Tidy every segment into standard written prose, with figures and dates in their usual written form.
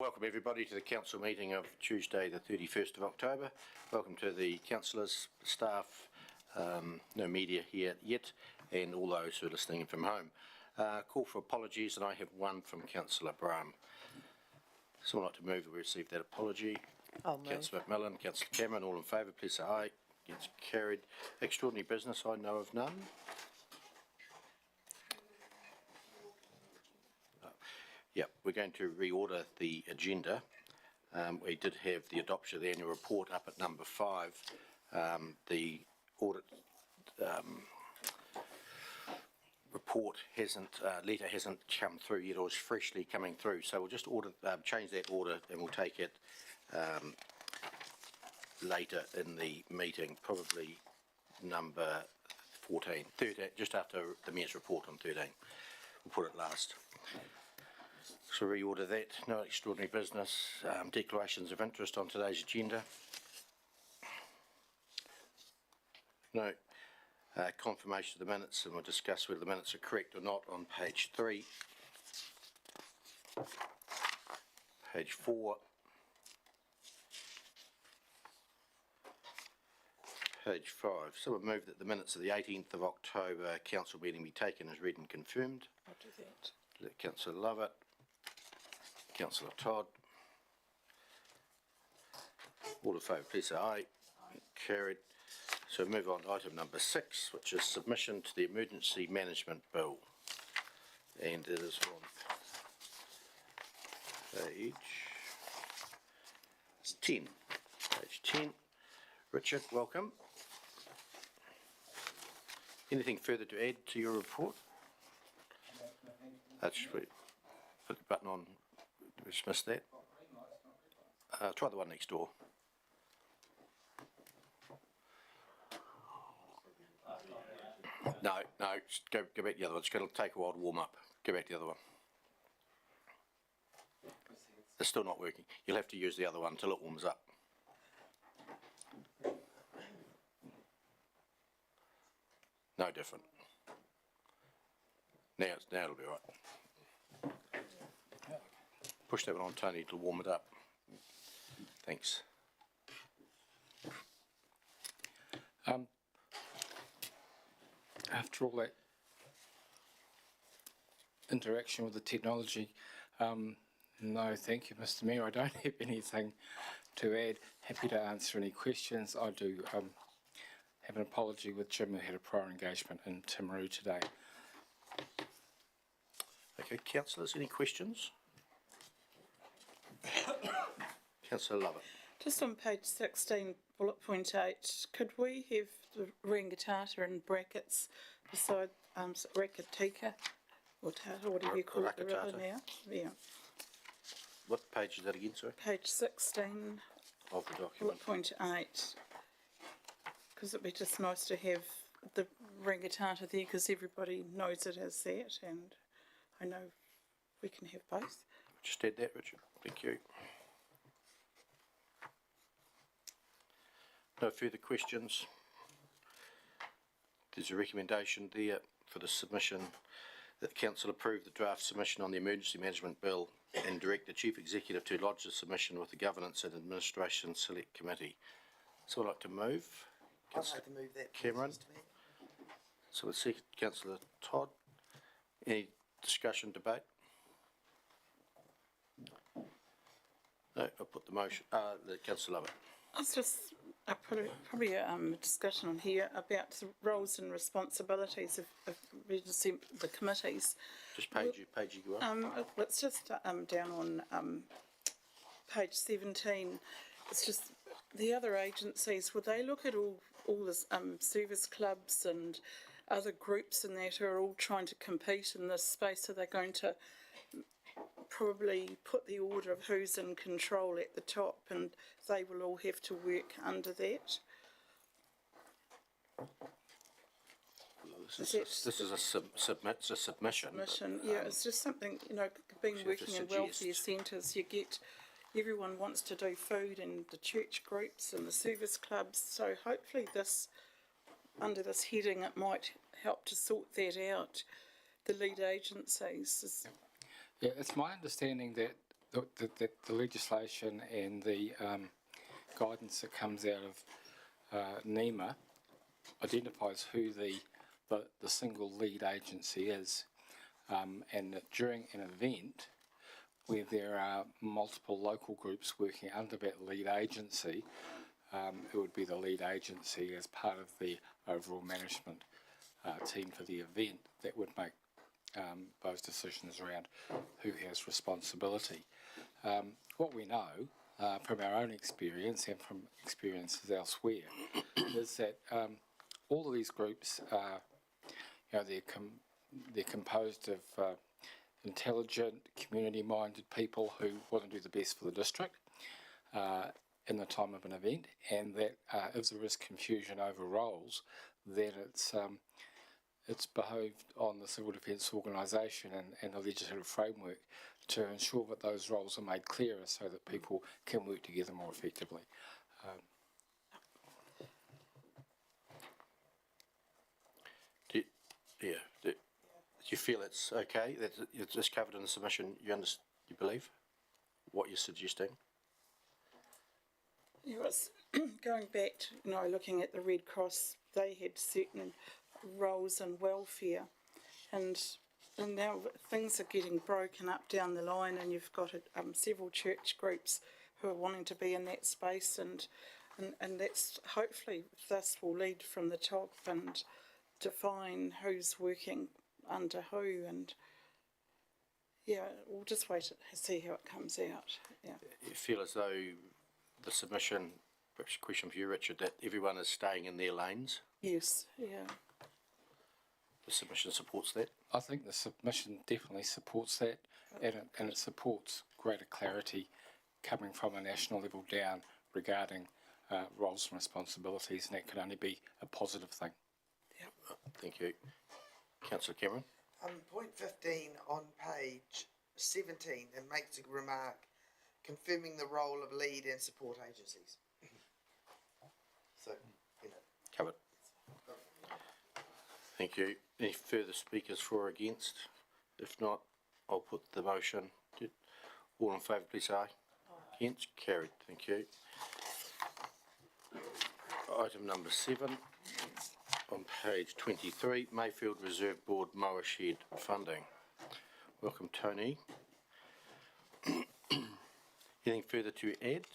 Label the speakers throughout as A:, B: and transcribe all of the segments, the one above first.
A: Welcome everybody to the council meeting of Tuesday the 31st of October. Welcome to the councillors, staff, no media here yet, and all those who are listening in from home. Call for apologies, and I have one from Councillor Brahm. Someone like to move that we receive that apology.
B: I'll move.
A: Councillor McMillan, Councillor Cameron, all in favour, please say aye. It's carried. Extraordinary business, I know of none. Yep, we're going to reorder the agenda. We did have the adoption of the annual report up at number 5. The audit report letter hasn't come through yet, or is freshly coming through. So we'll just change that order, and we'll take it later in the meeting, probably number 14, 13, just after the mayor's report on 13. We'll put it last. So reorder that. No extraordinary business. Declarations of interest on today's agenda. No. Confirmation of the minutes, and we'll discuss whether the minutes are correct or not on page 3. Page 4. Page 5. So we'll move that the minutes of the 18th of October council meeting be taken as read and confirmed.
B: I'll do that.
A: Let Councillor Lovett. Councillor Todd. All in favour, please say aye. Carried. So move on to item number 6, which is submission to the Emergency Management Bill. And it is on page 10. Page 10. Richard, welcome. Anything further to add to your report? That's sweet. Put the button on. We just missed that. Try the one next door. No, just go back to the other one. It's going to take a while to warm up. Go back to the other one. It's still not working. You'll have to use the other one until it warms up. No different. Now it'll be right. Push that one on, Tony, to warm it up. Thanks.
C: After all that interaction with the technology, no, thank you, Mr. Mayor. I don't have anything to add. Happy to answer any questions. I do have an apology with Jim, who had a prior engagement in Timaru today.
A: Okay, councillors, any questions? Councillor Lovett.
B: Just on page 16, bullet point 8, could we have the rangatata in brackets beside rakatika or tata, whatever you call it, the river now? Yeah.
A: What page is that again, sorry?
B: Page 16
A: of the document.
B: Bullet point 8. Because it'd be just nice to have the rangatata there, because everybody knows it as that, and I know we can have both.
A: Just add that, Richard. Thank you. No further questions. There's a recommendation there for the submission that Council approve the draft submission on the Emergency Management Bill and direct the Chief Executive to lodge the submission with the Governance and Administration Select Committee. So I'd like to move.
D: I'd like to move that,
A: Cameron.
D: Mr. Mayor.
A: So we'll see Councillor Todd. Any discussion, debate? No, I'll put the motion. Councillor Lovett.
B: I put probably a discussion on here about the roles and responsibilities of the committees.
A: Just page you go up.
B: It's just down on page 17. It's just the other agencies. Would they look at all the service clubs and other groups and that are all trying to compete in this space? Are they going to probably put the order of who's in control at the top, and they will all have to work under that?
A: This is a submission.
B: Submission, yeah. It's just something, being working in welfare centres, you get everyone wants to do food, and the church groups and the service clubs. So hopefully under this heading, it might help to sort that out. The lead agencies.
C: Yeah, it's my understanding that the legislation and the guidance that comes out of NEMA identifies who the single lead agency is, and that during an event where there are multiple local groups working under that lead agency, it would be the lead agency as part of the overall management team for the event that would make those decisions around who has responsibility. What we know from our own experience and from experiences elsewhere is that all of these groups are, they're composed of intelligent, community-minded people who want to do the best for the district in the time of an event, and that if there is confusion over roles, then it's behoved on the civil defence organisation and the legislative framework to ensure that those roles are made clearer so that people can work together more effectively.
A: Do you feel it's okay that it's just covered in the submission? You believe what you're suggesting?
B: Yeah, it's going back to, looking at the Red Cross, they had certain roles in welfare, and now things are getting broken up down the line, and you've got several church groups who are wanting to be in that space, and that's hopefully this will lead from the top and define who's working under who, and we'll just wait and see how it comes out.
A: You feel as though the submission, perhaps a question for you, Richard, that everyone is staying in their lanes?
B: Yes,
A: The submission supports that?
C: I think the submission definitely supports that, and it supports greater clarity coming from a national level down regarding roles and responsibilities, and that can only be a positive thing.
A: Thank you. Councillor Cameron?
D: Point 15 on page 17, it makes a remark confirming the role of lead and support agencies. So,
A: Covered. Thank you. Any further speakers for or against? If not, I'll put the motion. All in favour, please say aye. Against? Carried. Thank you. Item number 7 on page 23, Mayfield Reserve Board mower shed funding. Welcome, Tony. Anything further to add?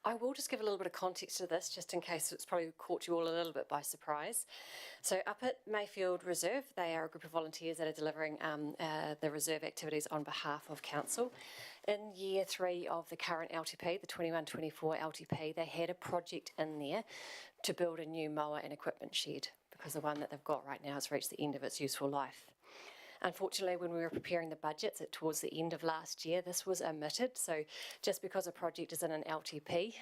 E: I will just give a little bit of context to this, just in case it's probably caught you all a little bit by surprise. So up at Mayfield Reserve, they are a group of volunteers that are delivering the reserve activities on behalf of council. In year 3 of the current LTP, the 21-24 LTP, they had a project in there to build a new mower and equipment shed, because the one that they've got right now has reached the end of its useful life. Unfortunately, when we were preparing the budgets towards the end of last year, this was omitted. So just because a project is in an LTP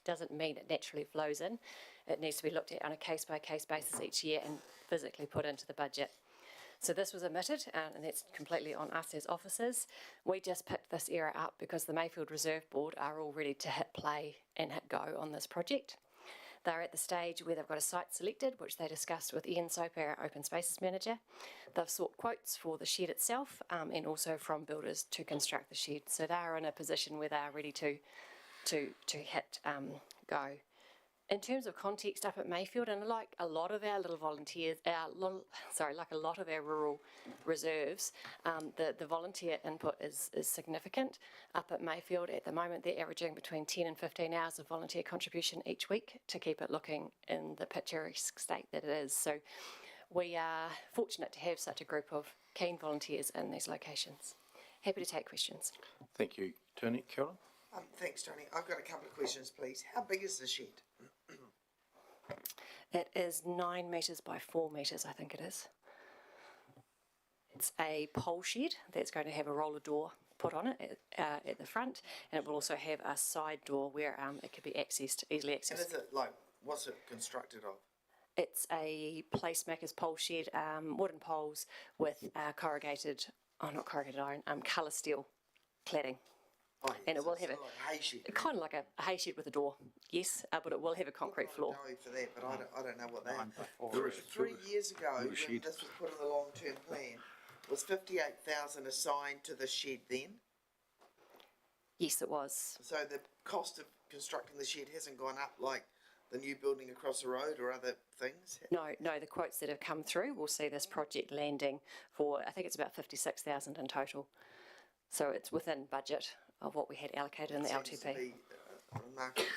E: doesn't mean it naturally flows in. It needs to be looked at on a case-by-case basis each year and physically put into the budget. So this was omitted, and that's completely on us as officers. We just picked this area up because the Mayfield Reserve Board are all ready to hit play and hit go on this project. They're at the stage where they've got a site selected, which they discussed with Ian Soper, our Open Spaces Manager. They've sought quotes for the shed itself and also from builders to construct the shed. So they're in a position where they're ready to hit go. In terms of context up at Mayfield, and like a lot of our little volunteers, like a lot of our rural reserves, the volunteer input is significant. Up at Mayfield at the moment, they're averaging between 10 and 15 hours of volunteer contribution each week to keep it looking in the picturesque state that it is. So we are fortunate to have such a group of keen volunteers in these locations. Happy to take questions.
A: Thank you, Tony. Carolyn?
D: thanks, Tony. I've got a couple of questions, please. How big is the shed?
E: It is 9 metres by 4 metres, I think it is. It's a pole shed that's going to have a roller door put on it at the front, and it will also have a side door where it could be easily accessed.
D: And is it like, what's it constructed of?
E: It's a placemaker's pole shed, wooden poles with not corrugated iron, colour steel cladding.
D: Oh,
E: And it will have
D: like a hay shed.
E: kind of like a hay shed with a door, yes, but it will have a concrete floor.
D: I know for that, but I don't know what that is. 3 years ago, when this was put in the long-term plan, was 58,000 assigned to the shed then?
E: Yes, it was.
D: So the cost of constructing the shed hasn't gone up like the new building across the road or other things?
E: No, the quotes that have come through will see this project landing for, I think it's about 56,000 in total. So it's within budget of what we had allocated in the
D: Seems to
E: LTP.
D: be remarkable.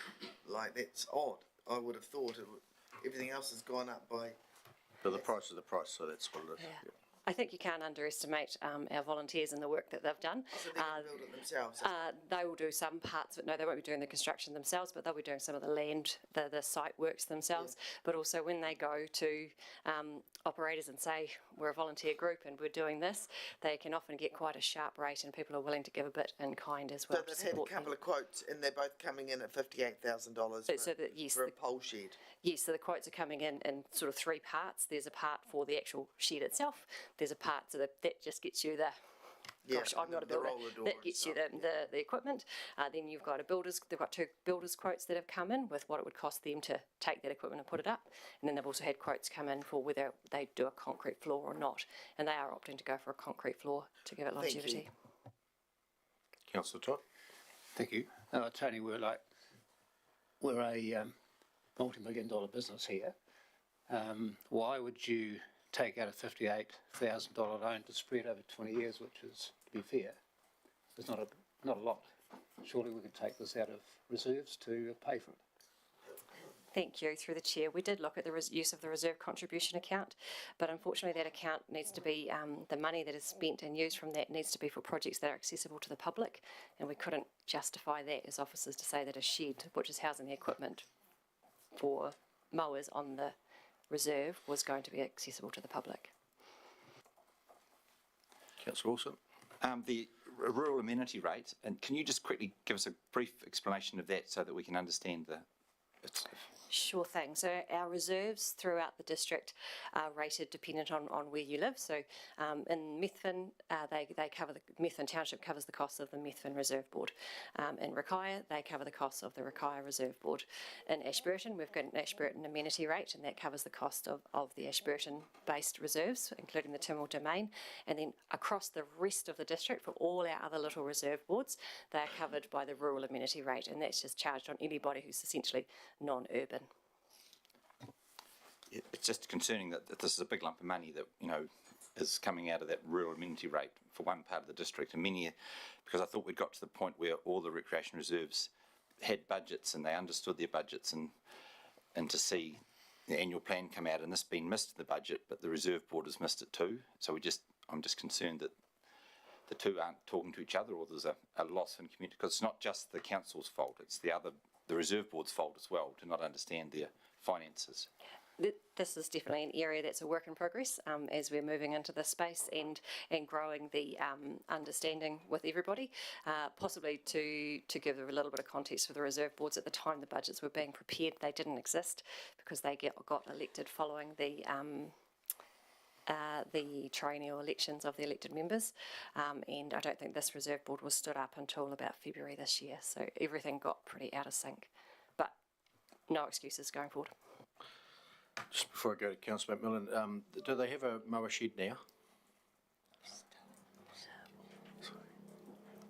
D: Like, that's odd. I would have thought everything else has gone up by.
A: But the price is the price, so that's what it is.
E: Yeah. I think you can't underestimate our volunteers and the work that they've done.
D: So they can build it themselves.
E: They will do some parts, but no, they won't be doing the construction themselves, but they'll be doing some of the land, the site works themselves. But also when they go to operators and say, we're a volunteer group and we're doing this, they can often get quite a sharp rate and people are willing to give a bit in kind as well.
D: So they've had a couple of quotes and they're both coming in at $58,000 for a pole shed.
E: Yes, so the quotes are coming in sort of three parts. There's a part for the actual shed itself. There's a part so that just gets you the, gosh, I'm not a builder, that gets you the equipment. Then you've got they've got two builders quotes that have come in with what it would cost them to take that equipment and put it up. And then they've also had quotes come in for whether they do a concrete floor or not. And they are opting to go for a concrete floor to give it longevity.
A: Councillor Todd?
F: Thank you. Tony, we're a multi-million-dollar business here. Why would you take out a $58,000 loan to spread over 20 years, which is, to be fair, is not a lot. Surely we could take this out of reserves to pay for it.
E: Thank you. Through the chair, we did look at the use of the reserve contribution account, but unfortunately that account needs to be, the money that is spent and used from that needs to be for projects that are accessible to the public, and we couldn't justify that as officers to say that a shed, which is housing the equipment for mowers on the reserve, was going to be accessible to the public.
A: Councillor Wilson?
G: The rural amenity rate, and can you just quickly give us a brief explanation of that so that we can understand
E: Sure thing. So our reserves throughout the district are rated dependent on where you live. So in Methven, Methven Township covers the cost of the Methven Reserve Board. In Rakaia, they cover the cost of the Rakaia Reserve Board. In Ashburton, we've got an Ashburton amenity rate, and that covers the cost of the Ashburton-based reserves, including the Timor Domain. And then across the rest of the district, for all our other little reserve boards, they are covered by the rural amenity rate, and that's just charged on anybody who's essentially non-urban.
G: it's just concerning that this is a big lump of money that, is coming out of that rural amenity rate for one part of the district, and because I thought we'd got to the point where all the recreation reserves had budgets and they understood their budgets, and to see the annual plan come out and this being missed in the budget, but the reserve board has missed it too. So I'm just concerned that the two aren't talking to each other, or there's a loss in community, because it's not just the council's fault, it's the reserve board's fault as well to not understand their finances.
E: This is definitely an area that's a work in progress as we're moving into this space and growing the understanding with everybody. Possibly to give a little bit of context for the reserve boards, at the time the budgets were being prepared, they didn't exist because they got elected following the triennial elections of the elected members, and I don't think this reserve board was stood up until about February this year, so everything got pretty out of sync, but no excuses going forward.
A: Just before I go to Councillor McMillan, do they have a mower shed now?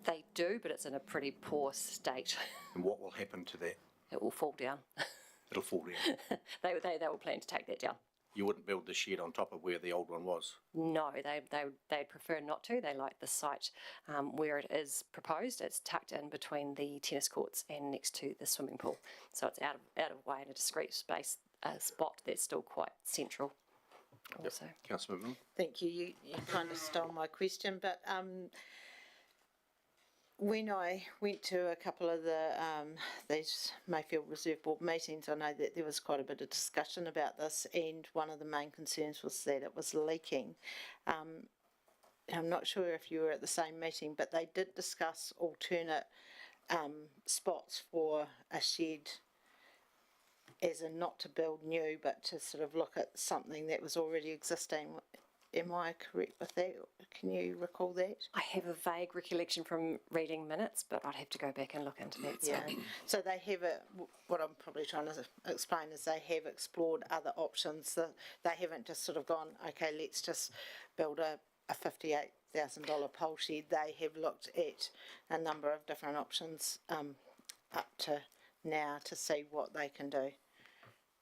E: They do, but it's in a pretty poor state.
A: And what will happen to that?
E: It will fall down.
A: It'll fall down.
E: They will plan to take that down.
A: You wouldn't build the shed on top of where the old one was?
E: No, they'd prefer not to. They like the site where it is proposed. It's tucked in between the tennis courts and next to the swimming pool. So it's out of way in a discreet space, a spot that's still quite central also.
A: Yep. Councillor McMillan?
H: Thank you. You kind of stole my question, but when I went to a couple of these Mayfield Reserve Board meetings, I know that there was quite a bit of discussion about this, and one of the main concerns was that it was leaking. I'm not sure if you were at the same meeting, but they did discuss alternate spots for a shed, as in not to build new, but to sort of look at something that was already existing. Am I correct with that? Can you recall that?
E: I have a vague recollection from reading minutes, but I'd have to go back and look into that.
H: Yeah. So they have what I'm probably trying to explain is they have explored other options. They haven't just sort of gone, okay, let's just build a $58,000 pole shed. They have looked at a number of different options up to now to see what they can do.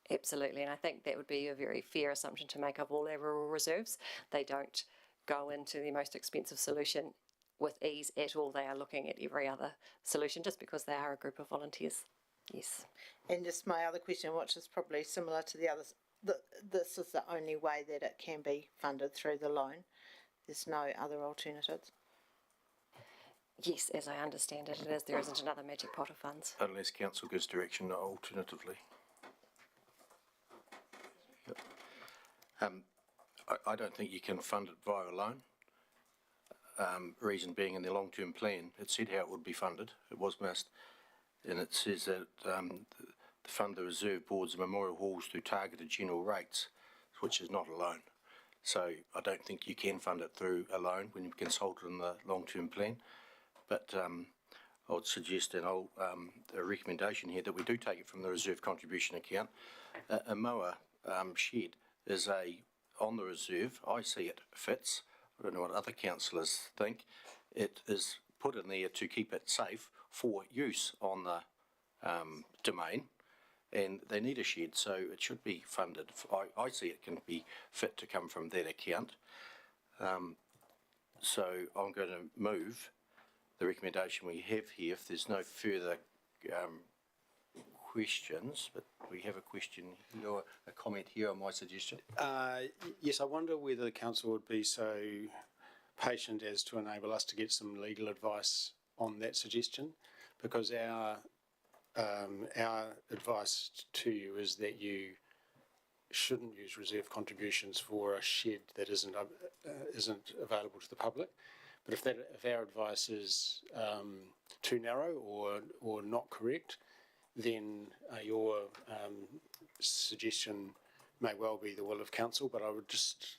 E: Absolutely, and I think that would be a very fair assumption to make of all our rural reserves. They don't go into the most expensive solution with ease at all. They are looking at every other solution just because they are a group of volunteers. Yes.
H: And just my other question, which is probably similar to the others, this is the only way that it can be funded through the loan. There's no other alternatives.
E: Yes, as I understand it, it is. There isn't another magic pot of funds.
A: Unless council gives direction alternatively. Yep. I don't think you can fund it via a loan. Reason being, in the long-term plan, it said how it would be funded. It was missed. And it says that to fund the reserve boards and memorial halls through targeted general rates, which is not a loan. So I don't think you can fund it through a loan when you consult on the long-term plan. But I would suggest a recommendation here that we do take it from the reserve contribution account. A mower shed is on the reserve. I see it fits. I don't know what other councillors think. It is put in there to keep it safe for use on the domain, and they need a shed, so it should be funded. I see it can be fit to come from that account. So I'm going to move the recommendation we have here. If there's no further questions, but we have a question here, or a comment here on my suggestion.
I: Yes, I wonder whether the council would be so patient as to enable us to get some legal advice on that suggestion, because our advice to you is that you shouldn't use reserve contributions for a shed that isn't available to the public. But if our advice is too narrow or not correct, then your suggestion may well be the will of council. But I would just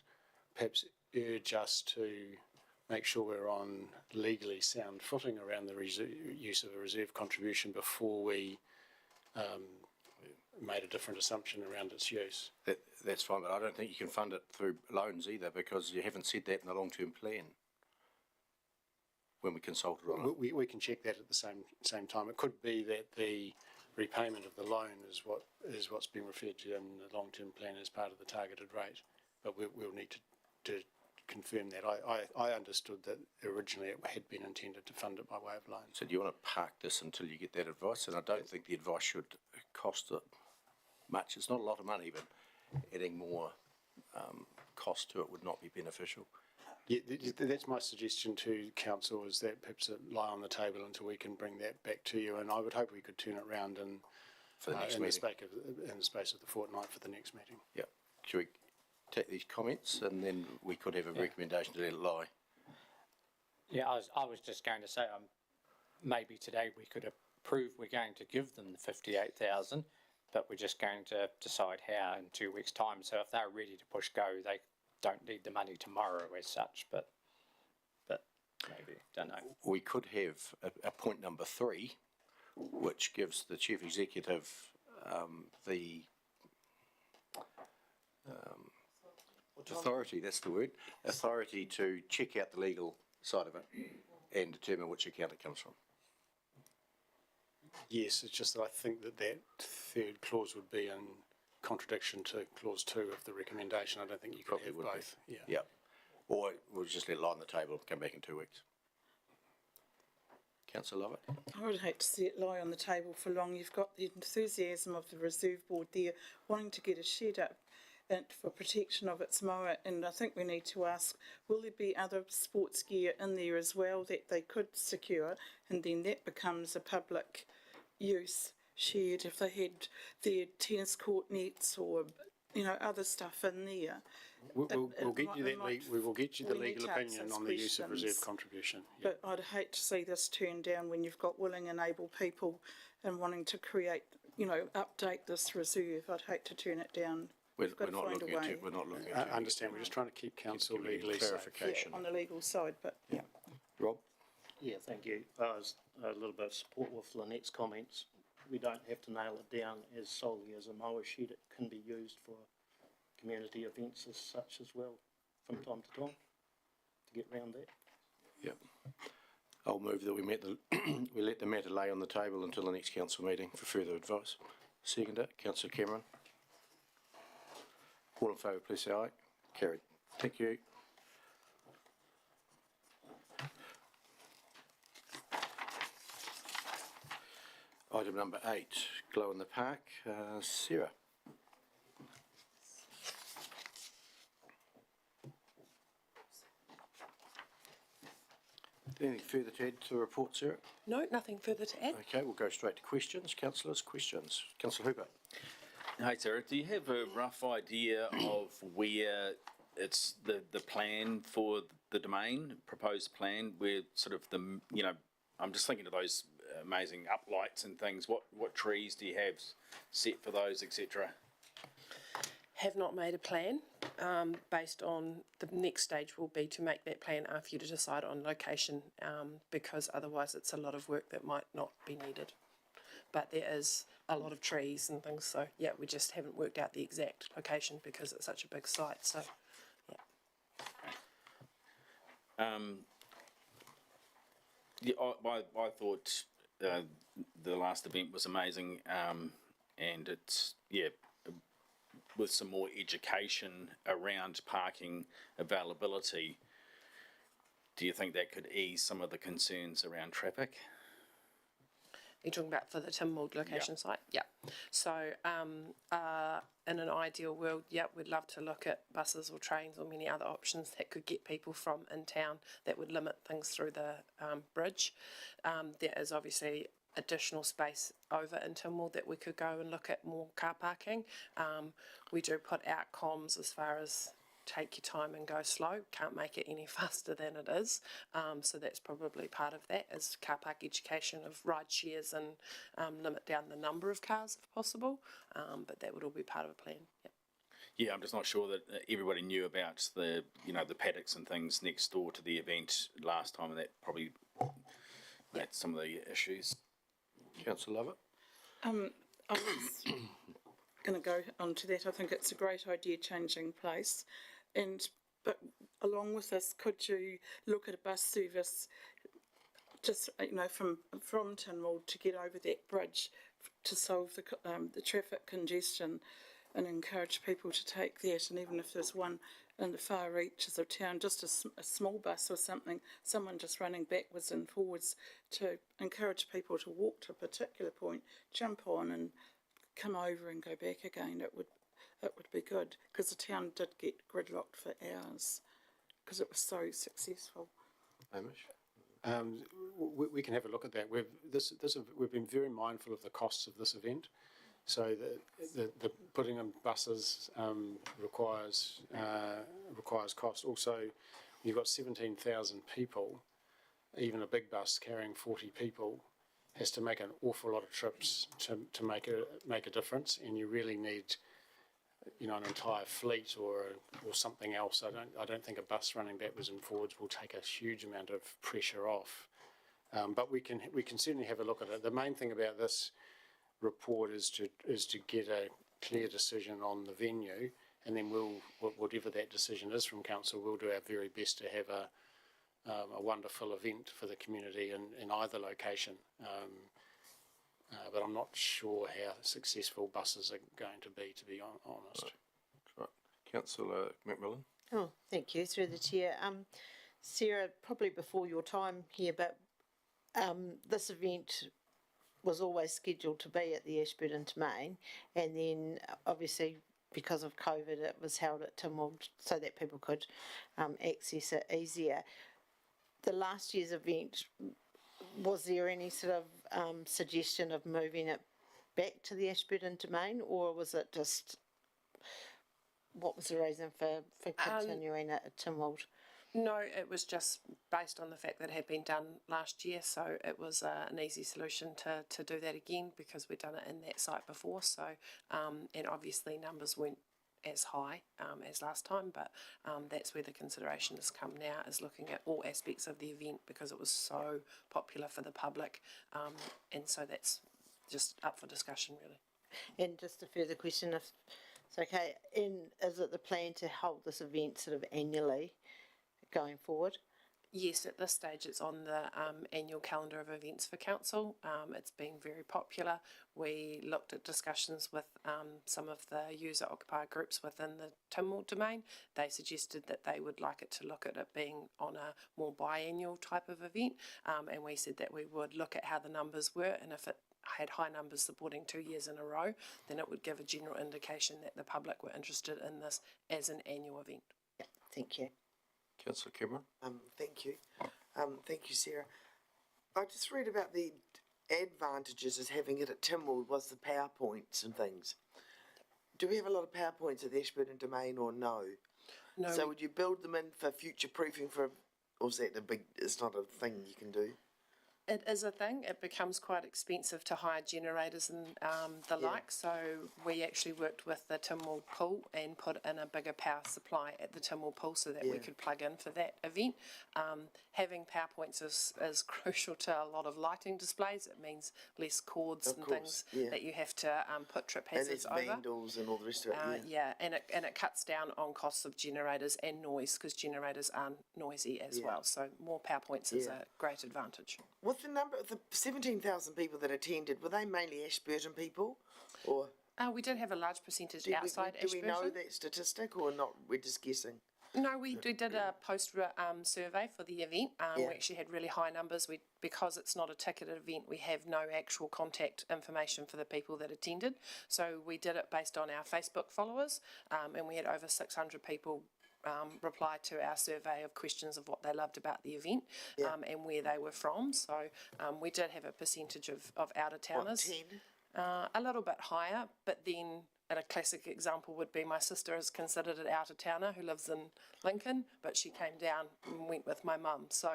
I: perhaps urge us to make sure we're on legally sound footing around the use of a reserve contribution before we made a different assumption around its use.
A: That's fine, but I don't think you can fund it through loans either, because you haven't said that in the long-term plan when we consulted on it.
I: We can check that at the same time. It could be that the repayment of the loan is what's been referred to in the long-term plan as part of the targeted rate, but we'll need to confirm that. I understood that originally it had been intended to fund it by way of loan.
A: So do you want to park this until you get that advice? And I don't think the advice should cost it much. It's not a lot of money, but adding more cost to it would not be beneficial.
I: Yeah, that's my suggestion to council, is that perhaps it lie on the table until we can bring that back to you, and I would hope we could turn it round
A: For the next
I: in
A: meeting.
I: the space of the fortnight for the next meeting.
A: Yeah. Should we take these comments and then we could have a recommendation to let it lie?
F: Yeah, I was just going to say, maybe today we could approve we're going to give them the 58,000, but we're just going to decide how in 2 weeks' time. So if they're ready to push go, they don't need the money tomorrow as such, but maybe, don't know.
A: We could have a point number 3, which gives the chief executive the authority, that's the word, authority to check out the legal side of it and determine which account it comes from.
I: Yes, it's just that I think that third clause would be in contradiction to clause 2 of the recommendation. I don't think you could
A: Probably
I: have
A: would be.
I: both. Yeah.
A: Yeah. Or we'll just let it lie on the table and come back in 2 weeks. Councillor Lovett?
B: I would hate to see it lie on the table for long. You've got the enthusiasm of the reserve board there wanting to get a shed up and for protection of its mower, and I think we need to ask, will there be other sports gear in there as well that they could secure, and then that becomes a public use shed if they had their tennis court nets or other stuff in there.
I: We will get you the
B: we need
I: legal
B: to
I: opinion
B: answer
I: on the use of
B: questions.
I: reserve contribution. Yeah.
B: But I'd hate to see this turned down when you've got willing and able people and wanting to create, update this reserve. I'd hate to turn it down.
A: We're
B: We've got to
A: not
B: find
A: looking
B: a
A: at
B: way.
A: it. We're not looking
I: I
A: at it.
I: understand. We're just trying to keep council
A: Give you
I: legally safe.
A: clarification.
B: Yeah, on the legal side, but yeah.
A: Rob?
J: Yeah, thank you. I was a little bit of support with Lynette's comments. We don't have to nail it down as solely as a mower shed. It can be used for community events as such as well from time to time to get round that.
A: Yep. I'll move that we let the matter lay on the table until the next council meeting for further advice. Seconder, Councillor Cameron. All in favour, please say aye. Carried. Thank you. Item number 8, Glow in the Park. Sarah. Anything further to add to the report, Sarah?
K: No, nothing further to add.
A: Okay, we'll go straight to questions. Councillors, questions. Councillor Hooper.
L: Hi, Sarah. Do you have a rough idea of where it's the plan for the domain, proposed plan, where sort of the, you know, I'm just thinking of those amazing uplights and things. What trees do you have set for those, etc.?
K: Have not made a plan. Based on the next stage will be to make that plan after you to decide on location, because otherwise it's a lot of work that might not be needed. But there is a lot of trees and things, so yeah, we just haven't worked out the exact location because it's such a big site. So
L: Yeah, I thought the last event was amazing, and it's, yeah, with some more education around parking availability, do you think that could ease some of the concerns around traffic?
K: you're talking about for the Tynwald location site? Yeah. So in an ideal world, yeah, we'd love to look at buses or trains or many other options that could get people from in town that would limit things through the bridge. There is obviously additional space over in Tynwald that we could go and look at more car parking. We do put out comms as far as take your time and go slow. Can't make it any faster than it is. So that's probably part of that, is car park education of ride shares and limit down the number of cars if possible. But that would all be part of a plan. Yep.
L: Yeah, I'm just not sure that everybody knew about the, you know, the paddocks and things next door to the event last time, and that probably had some of the issues.
A: Councillor Lovett.
B: I was going to go on to that. I think it's a great idea, changing place, but along with this, could you look at a bus service, just from Tynwald to get over that bridge to solve the traffic congestion, and encourage people to take that, and even if there's one in the far reaches of town, just a small bus or something, someone just running backwards and forwards to encourage people to walk to a particular point, jump on and come over and go back again. It would be good, because the town did get gridlocked for hours because it was so successful.
A: Hamish?
I: We can have a look at that. We've been very mindful of the costs of this event. So the putting in buses requires cost. Also, you've got 17,000 people. Even a big bus carrying 40 people has to make an awful lot of trips to make a difference, and you really need, an entire fleet or something else. I don't think a bus running backwards and forwards will take a huge amount of pressure off. But we can certainly have a look at it. The main thing about this report is to get a clear decision on the venue, and then whatever that decision is from council, we'll do our very best to have a wonderful event for the community in either location. But I'm not sure how successful buses are going to be honest.
A: Right. Councillor McMillan.
H: Oh, thank you, through the chair. Sarah, probably before your time here, but this event was always scheduled to be at the Ashburton Domain, and then obviously because of COVID it was held at Tynwald so that people could access it easier. The last year's event, was there any sort of suggestion of moving it back to the Ashburton Domain, or was it just, what was the reason for continuing it at Tynwald?
K: No, it was just based on the fact that it had been done last year, so it was an easy solution to do that again, because we'd done it in that site before. So, and obviously numbers weren't as high as last time, but that's where the consideration has come now, is looking at all aspects of the event, because it was so popular for the public, and so that's just up for discussion really.
H: And just a further question, if it's okay, is it the plan to hold this event sort of annually going forward?
K: Yes, at this stage it's on the annual calendar of events for council. It's been very popular. We looked at discussions with some of the user occupier groups within the Tynwald domain. They suggested that they would like it to look at it being on a more biannual type of event, and we said that we would look at how the numbers were, and if it had high numbers supporting 2 years in a row, then it would give a general indication that the public were interested in this as an annual event.
H: Yeah, thank you.
A: Councillor Cameron?
D: Thank you. Thank you, Sarah. I just read about the advantages of having it at Tynwald was the PowerPoints and things. Do we have a lot of PowerPoints at the Ashburton Domain or no?
K: No,
D: So would you build them in for future proofing for, or is that it's not a thing you can do?
K: it is a thing. It becomes quite expensive to hire generators and the like. So we actually worked with the Tynwald Pool and put in a bigger power supply at the Tynwald Pool so that we could plug in for that event. Having PowerPoints is crucial to a lot of lighting displays. It means less cords and things that you have to put trip hazards over.
D: And there's vandals and all the rest of it.
K: And it cuts down on costs of generators and noise because generators are noisy as well. So more PowerPoints is a great advantage.
D: With the number of the 17,000 people that attended, were they mainly Ashburton people, or
K: We did have a large percentage
D: do
K: outside
D: we
K: Ashburton.
D: know that statistic or not? We're just guessing.
K: No, we did a post survey for the event. We actually had really high numbers. Because it's not a ticketed event, we have no actual contact information for the people that attended. So we did it based on our Facebook followers, and we had over 600 people reply to our survey of questions of what they loved about the event and where they were from. So we did have a percentage of out-of-towners.
D: What, 10?
K: A little bit higher, but then a classic example would be my sister is considered an out-of-towner who lives in Lincoln, but she came down and went with my mum. So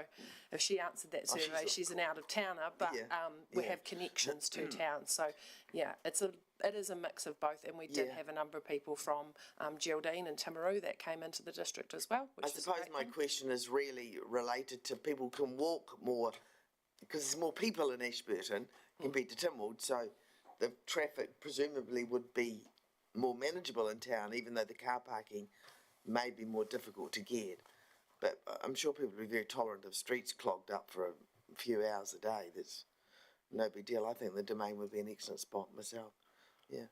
K: if she answered that survey, she's an out-of-towner, but we have connections to town. So it is a mix of both, and we did have a number of people from Geraldine and Timaru that came into the district as well. Which
D: I suppose my question is really related to people can walk more, because there's more people in Ashburton compared to Tynwald, so the traffic presumably would be more manageable in town, even though the car parking may be more difficult to get. But I'm sure people would be very tolerant of streets clogged up for a few hours a day. That's no big deal. I think the Domain would be an excellent spot myself. Yeah.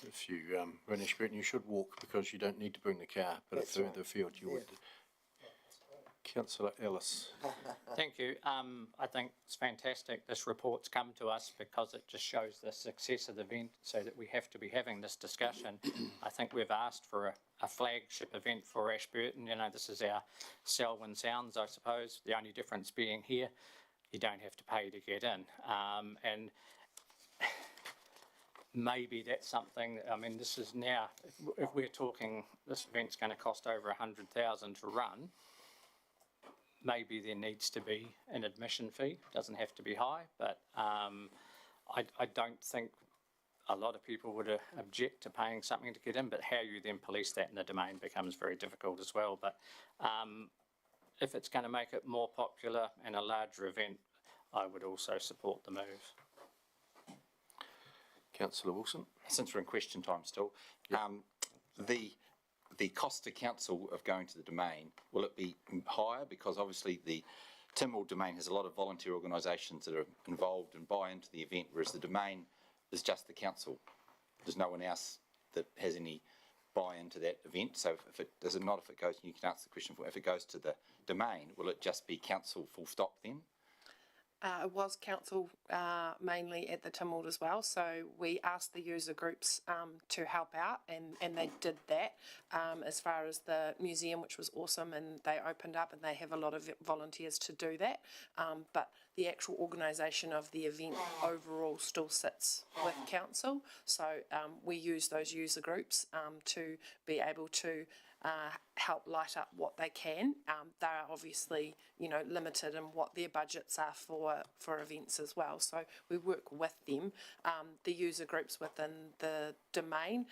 A: If you are in Ashburton, you should walk because you don't need to bring the car, but
D: That's
A: further
D: right.
A: afield you would. Councillor Ellis.
M: Thank you. I think it's fantastic this report's come to us because it just shows the success of the event, so that we have to be having this discussion. I think we've asked for a flagship event for Ashburton. You know, this is our Selwyn Sounds, I suppose. The only difference being here, you don't have to pay to get in. And maybe that's something, I mean, this is now, if we're talking, this event's going to cost over $100,000 to run, maybe there needs to be an admission fee. Doesn't have to be high, but I don't think a lot of people would object to paying something to get in, but how you then police that in the Domain becomes very difficult as well. But if it's going to make it more popular and a larger event, I would also support the move.
A: Councillor Wilson.
G: Since we're in question time still, the cost to council of going to the Domain, will it be higher? Because obviously the Tynwald Domain has a lot of volunteer organisations that are involved and buy into the event, whereas the Domain is just the council. There's no one else that has any buy into that event. So if it goes, you can answer the question, if it goes to the Domain, will it just be council full stop then?
K: It was council mainly at the Tynwald as well, so we asked the user groups to help out, and they did that as far as the museum, which was awesome, and they opened up and they have a lot of volunteers to do that, but the actual organisation of the event overall still sits with council, so we use those user groups to be able to help light up what they can. They are obviously, limited in what their budgets are for events as well. So we work with them. The user groups within the Domain,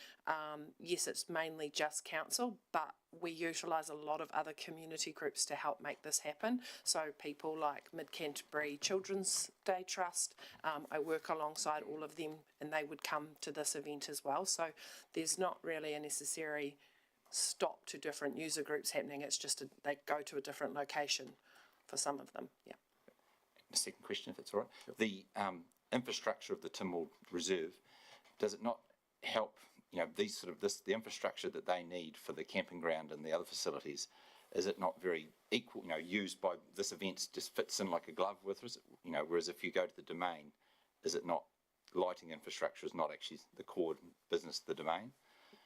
K: yes, it's mainly just council, but we utilise a lot of other community groups to help make this happen. So people like Mid Canterbury Children's Day Trust, I work alongside all of them, and they would come to this event as well. So there's not really a necessary stop to different user groups happening. It's just they go to a different location. for some of them, yeah.
G: A second question, if it's all right. The infrastructure of the Tynwald Reserve, does it not help, these the infrastructure that they need for the camping ground and the other facilities, is it not very equal, used by this event just fits in like a glove with, whereas if you go to the Domain, is it not, lighting infrastructure is not actually the core business of the Domain?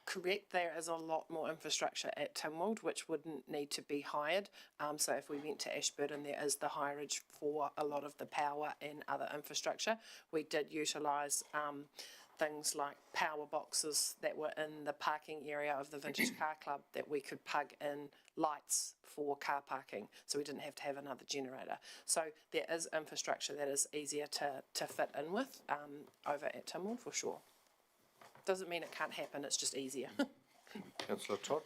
K: Correct, there is a lot more infrastructure at Tynwald which wouldn't need to be hired. So if we went to Ashburton, there is the hireage for a lot of the power and other infrastructure. We did utilise things like power boxes that were in the parking area of the Vintage Car Club that we could plug in lights for car parking, so we didn't have to have another generator. So there is infrastructure that is easier to fit in with over at Tynwald for sure. Doesn't mean it can't happen, it's just easier.
A: Councillor Todd?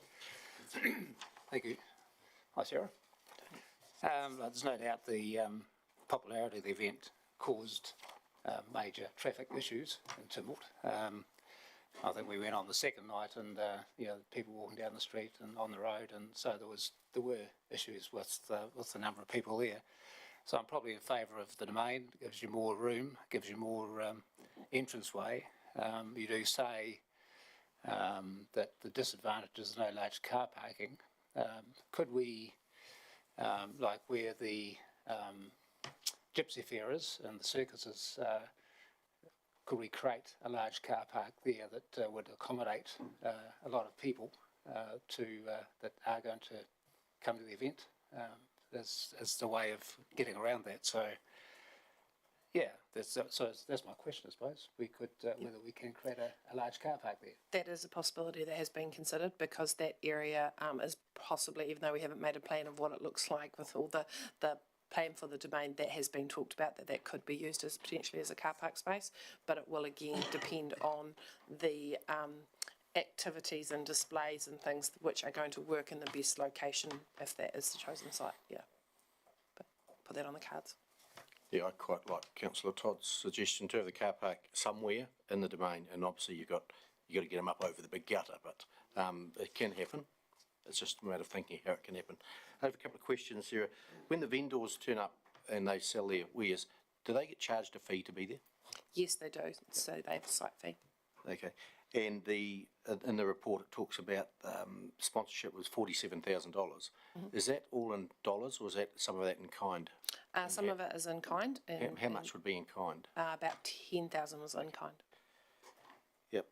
F: Thank you. Hi, Sarah. There's no doubt the popularity of the event caused major traffic issues in Tynwald. I think we went on the second night and, people walking down the street and on the road, and so there were issues with the number of people there. So I'm probably in favour of the Domain. It gives you more room, gives you more entranceway. You do say that the disadvantage is no large car parking. Could we, like where the Gypsy Fair is and the circuses, could we create a large car park there that would accommodate a lot of people that are going to come to the event? As the way of getting around that. So, yeah, that's my question, I suppose. We could whether we can create a large car park there.
K: That is a possibility that has been considered, because that area is possibly, even though we haven't made a plan of what it looks like with all the plan for the Domain, that has been talked about, that could be used as potentially as a car park space, but it will again depend on the activities and displays and things which are going to work in the best location if that is the chosen site, yeah. But put that on the cards.
A: Yeah, I quite like Councillor Todd's suggestion to have the car park somewhere in the Domain, and obviously you got to get them up over the big gutter, but it can happen. It's just a matter of thinking how it can happen. I have a couple of questions here. When the vendors turn up and they sell their wares, do they get charged a fee to be there?
K: Yes, they do. So they have a site fee.
A: Okay. And in the report it talks about sponsorship was $47,000. Is that all in dollars, or is that some of that in kind?
K: Some of it is in kind. And,
A: how much would be in kind?
K: About 10,000 was in kind.
A: Yep,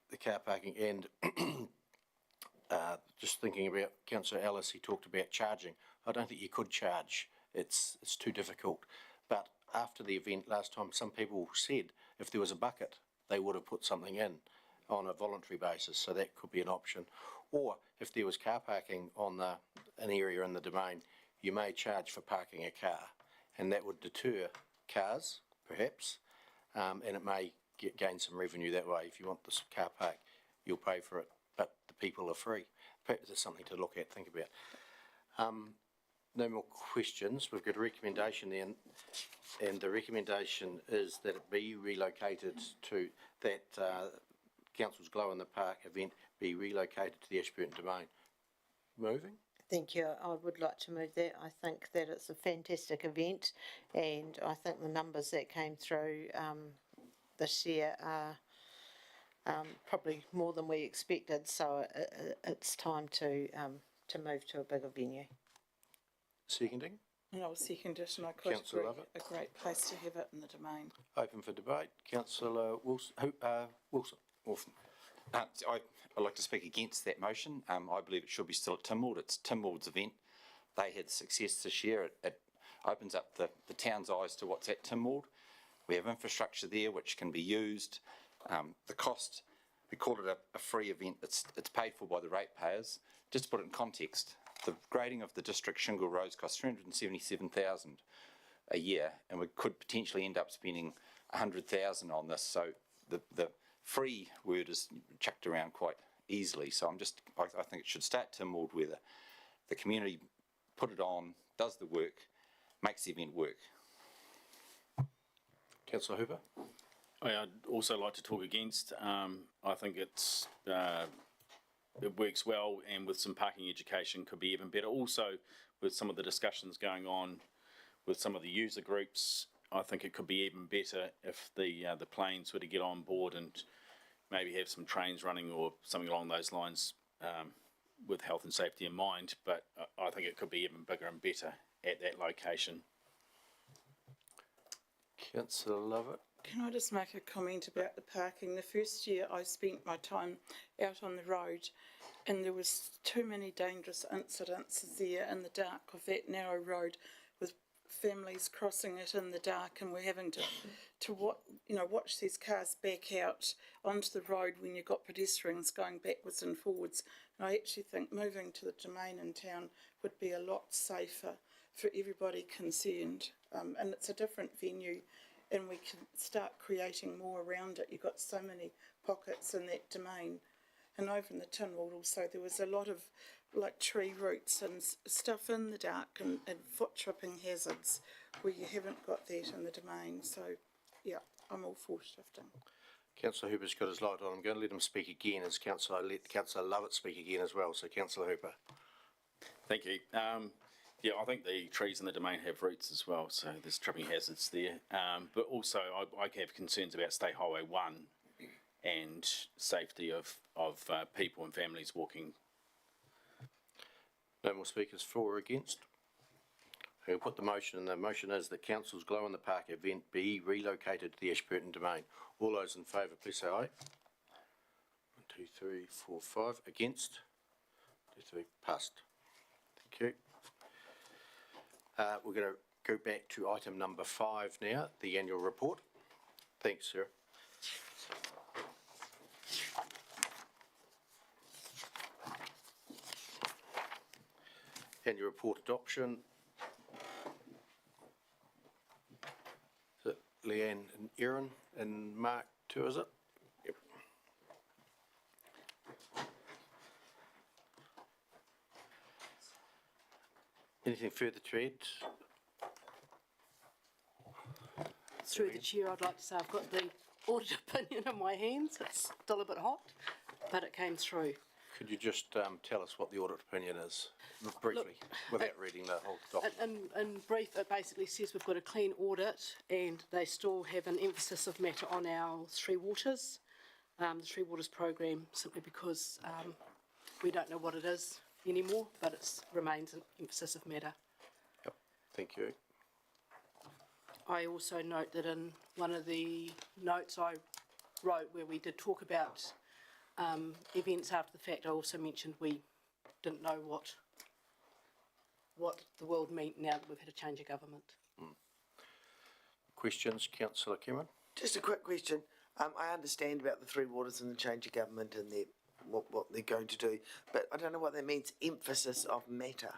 A: the car parking. And just thinking about Councillor Ellis, he talked about charging. I don't think you could charge. It's too difficult. But after the event last time, some people said if there was a bucket, they would have put something in on a voluntary basis, so that could be an option. Or if there was car parking on an area in the Domain, you may charge for parking a car, and that would deter cars, perhaps, and it may gain some revenue that way. If you want this car park, you'll pay for it, but the people are free. Perhaps there's something to look at, think about. No more questions. We've got a recommendation there, and the recommendation is that it be relocated to that Council's Glow in the Park event be relocated to the Ashburton Domain. Moving?
H: Thank you. I would like to move that. I think that it's a fantastic event, and I think the numbers that came through this year are probably more than we expected. So it's time to move to a bigger venue.
A: Seconding?
B: And I'll second it, and I quite
A: Councillor
B: agree.
A: Lovett.
B: A great place to have it in the Domain.
A: Open for debate. Councillor Wilson. Wilson. Orphan.
G: I'd like to speak against that motion. I believe it should be still at Tynwald. It's Tynwald's event. They had success this year. It opens up the town's eyes to what's at Tynwald. We have infrastructure there which can be used. The cost, we call it a free event. It's paid for by the ratepayers. Just to put it in context, the grading of the district shingle roads costs $377,000 a year, and we could potentially end up spending $100,000 on this. So the free word is chucked around quite easily. So I think it should start Tynwald, where the community put it on, does the work, makes the event work.
A: Councillor Hooper.
L: I'd also like to talk against. I think it works well, and with some parking education could be even better. Also, with some of the discussions going on with some of the user groups. I think it could be even better if the planes were to get on board and maybe have some trains running or something along those lines, with health and safety in mind. But I think it could be even bigger and better at that location.
A: Councillor Lovett.
B: Can I just make a comment about the parking? The first year I spent my time out on the road and there was too many dangerous incidences there in the dark of that narrow road, with families crossing it in the dark, and we're having to watch these cars back out onto the road when you've got pedestrians going backwards and forwards. And I actually think moving to the Domain in town would be a lot safer for everybody concerned, and it's a different venue, and we can start creating more around it. You've got so many pockets in that Domain. And over in the Tynwald also, there was a lot of like tree roots and stuff in the dark, and foot tripping hazards where you haven't got that in the Domain. So, yeah, I'm all for shifting.
A: Councillor Hooper's got his light on. I'm going to let him speak again as Councillor. Let Councillor Lovett speak again as well. So, Councillor Hooper.
L: Thank you. Yeah, I think the trees in the Domain have roots as well, so there's tripping hazards there. But also, I have concerns about State Highway 1 and safety of people and families walking.
A: No more speakers for or against. We'll put the motion, and the motion is that Council's Glow in the Park event be relocated to the Ashburton Domain. All those in favour, please say aye. 1, 2, 3, 4, 5. Against? 2, 3. Passed. Thank you. We're going to go back to item number 5 now, the annual report. Thanks, Sarah. Annual report adoption. Is it Leanne and Erin and Mark too, is it? Yep. Anything further to add?
N: Through the chair, I'd like to say I've got the audit opinion in my hands. It's still a bit hot, but it came through.
A: Could you just tell us what the audit opinion is, briefly, without reading the whole document?
N: In brief, it basically says we've got a clean audit and they still have an emphasis of matter on our Three Waters, the Three Waters program, simply because we don't know what it is anymore, but it remains an emphasis of matter.
A: Yep. Thank you.
N: I also note that in one of the notes I wrote where we did talk about events after the fact, I also mentioned we didn't know what the world meant now that we've had a change of government.
A: Questions, Councillor Cameron?
D: Just a quick question. I understand about the Three Waters and the change of government and what they're going to do, but I don't know what that means, emphasis of matter.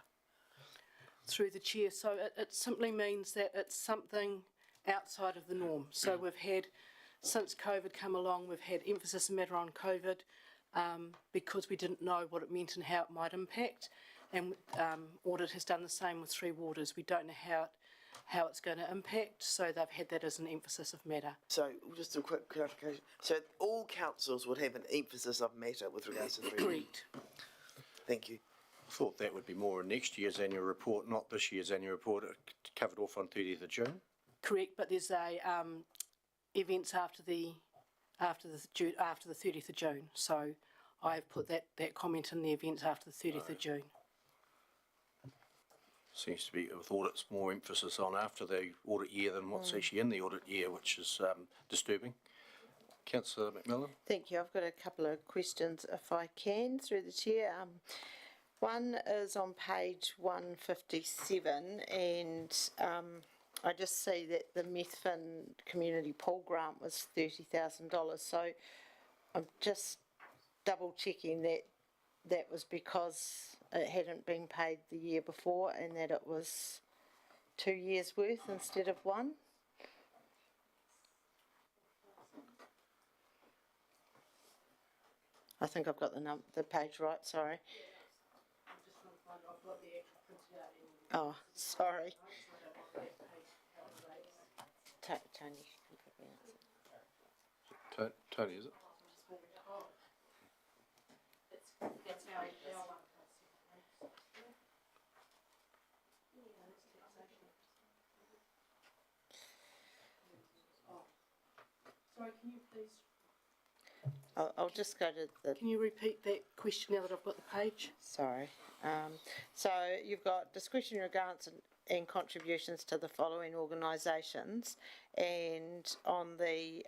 N: Through the chair, so it simply means that it's something outside of the norm. So we've had, since COVID come along, we've had emphasis matter on COVID because we didn't know what it meant and how it might impact. And Audit has done the same with Three Waters. We don't know how it's going to impact, so they've had that as an emphasis of matter.
D: So just a quick clarification. So all councils would have an emphasis of matter with regards to Three Waters?
N: Correct.
D: Thank you.
A: I thought that would be more in next year's annual report, not this year's annual report. It covered off on 30th of June.
N: Correct, but there's a events after the 30th of June. So I've put that comment in the events after the 30th of June.
A: Seems to be with audits more emphasis on after the audit year than what's actually in the audit year, which is disturbing. Councillor McMillan.
H: Thank you. I've got a couple of questions, if I can, through the chair. One is on page 157, and I just see that the Methven Community Pool Grant was $30,000. So I'm just double checking that was because it hadn't been paid the year before and that it was 2 years' worth instead of one. I think I've got the page right, sorry. Oh, sorry. Tony, you can put me in.
A: Tony, is it?
N: can you please,
H: I'll just go to the,
N: can you repeat that question now that I've got the page?
H: sorry. So you've got discretionary grants and contributions to the following organisations, and on the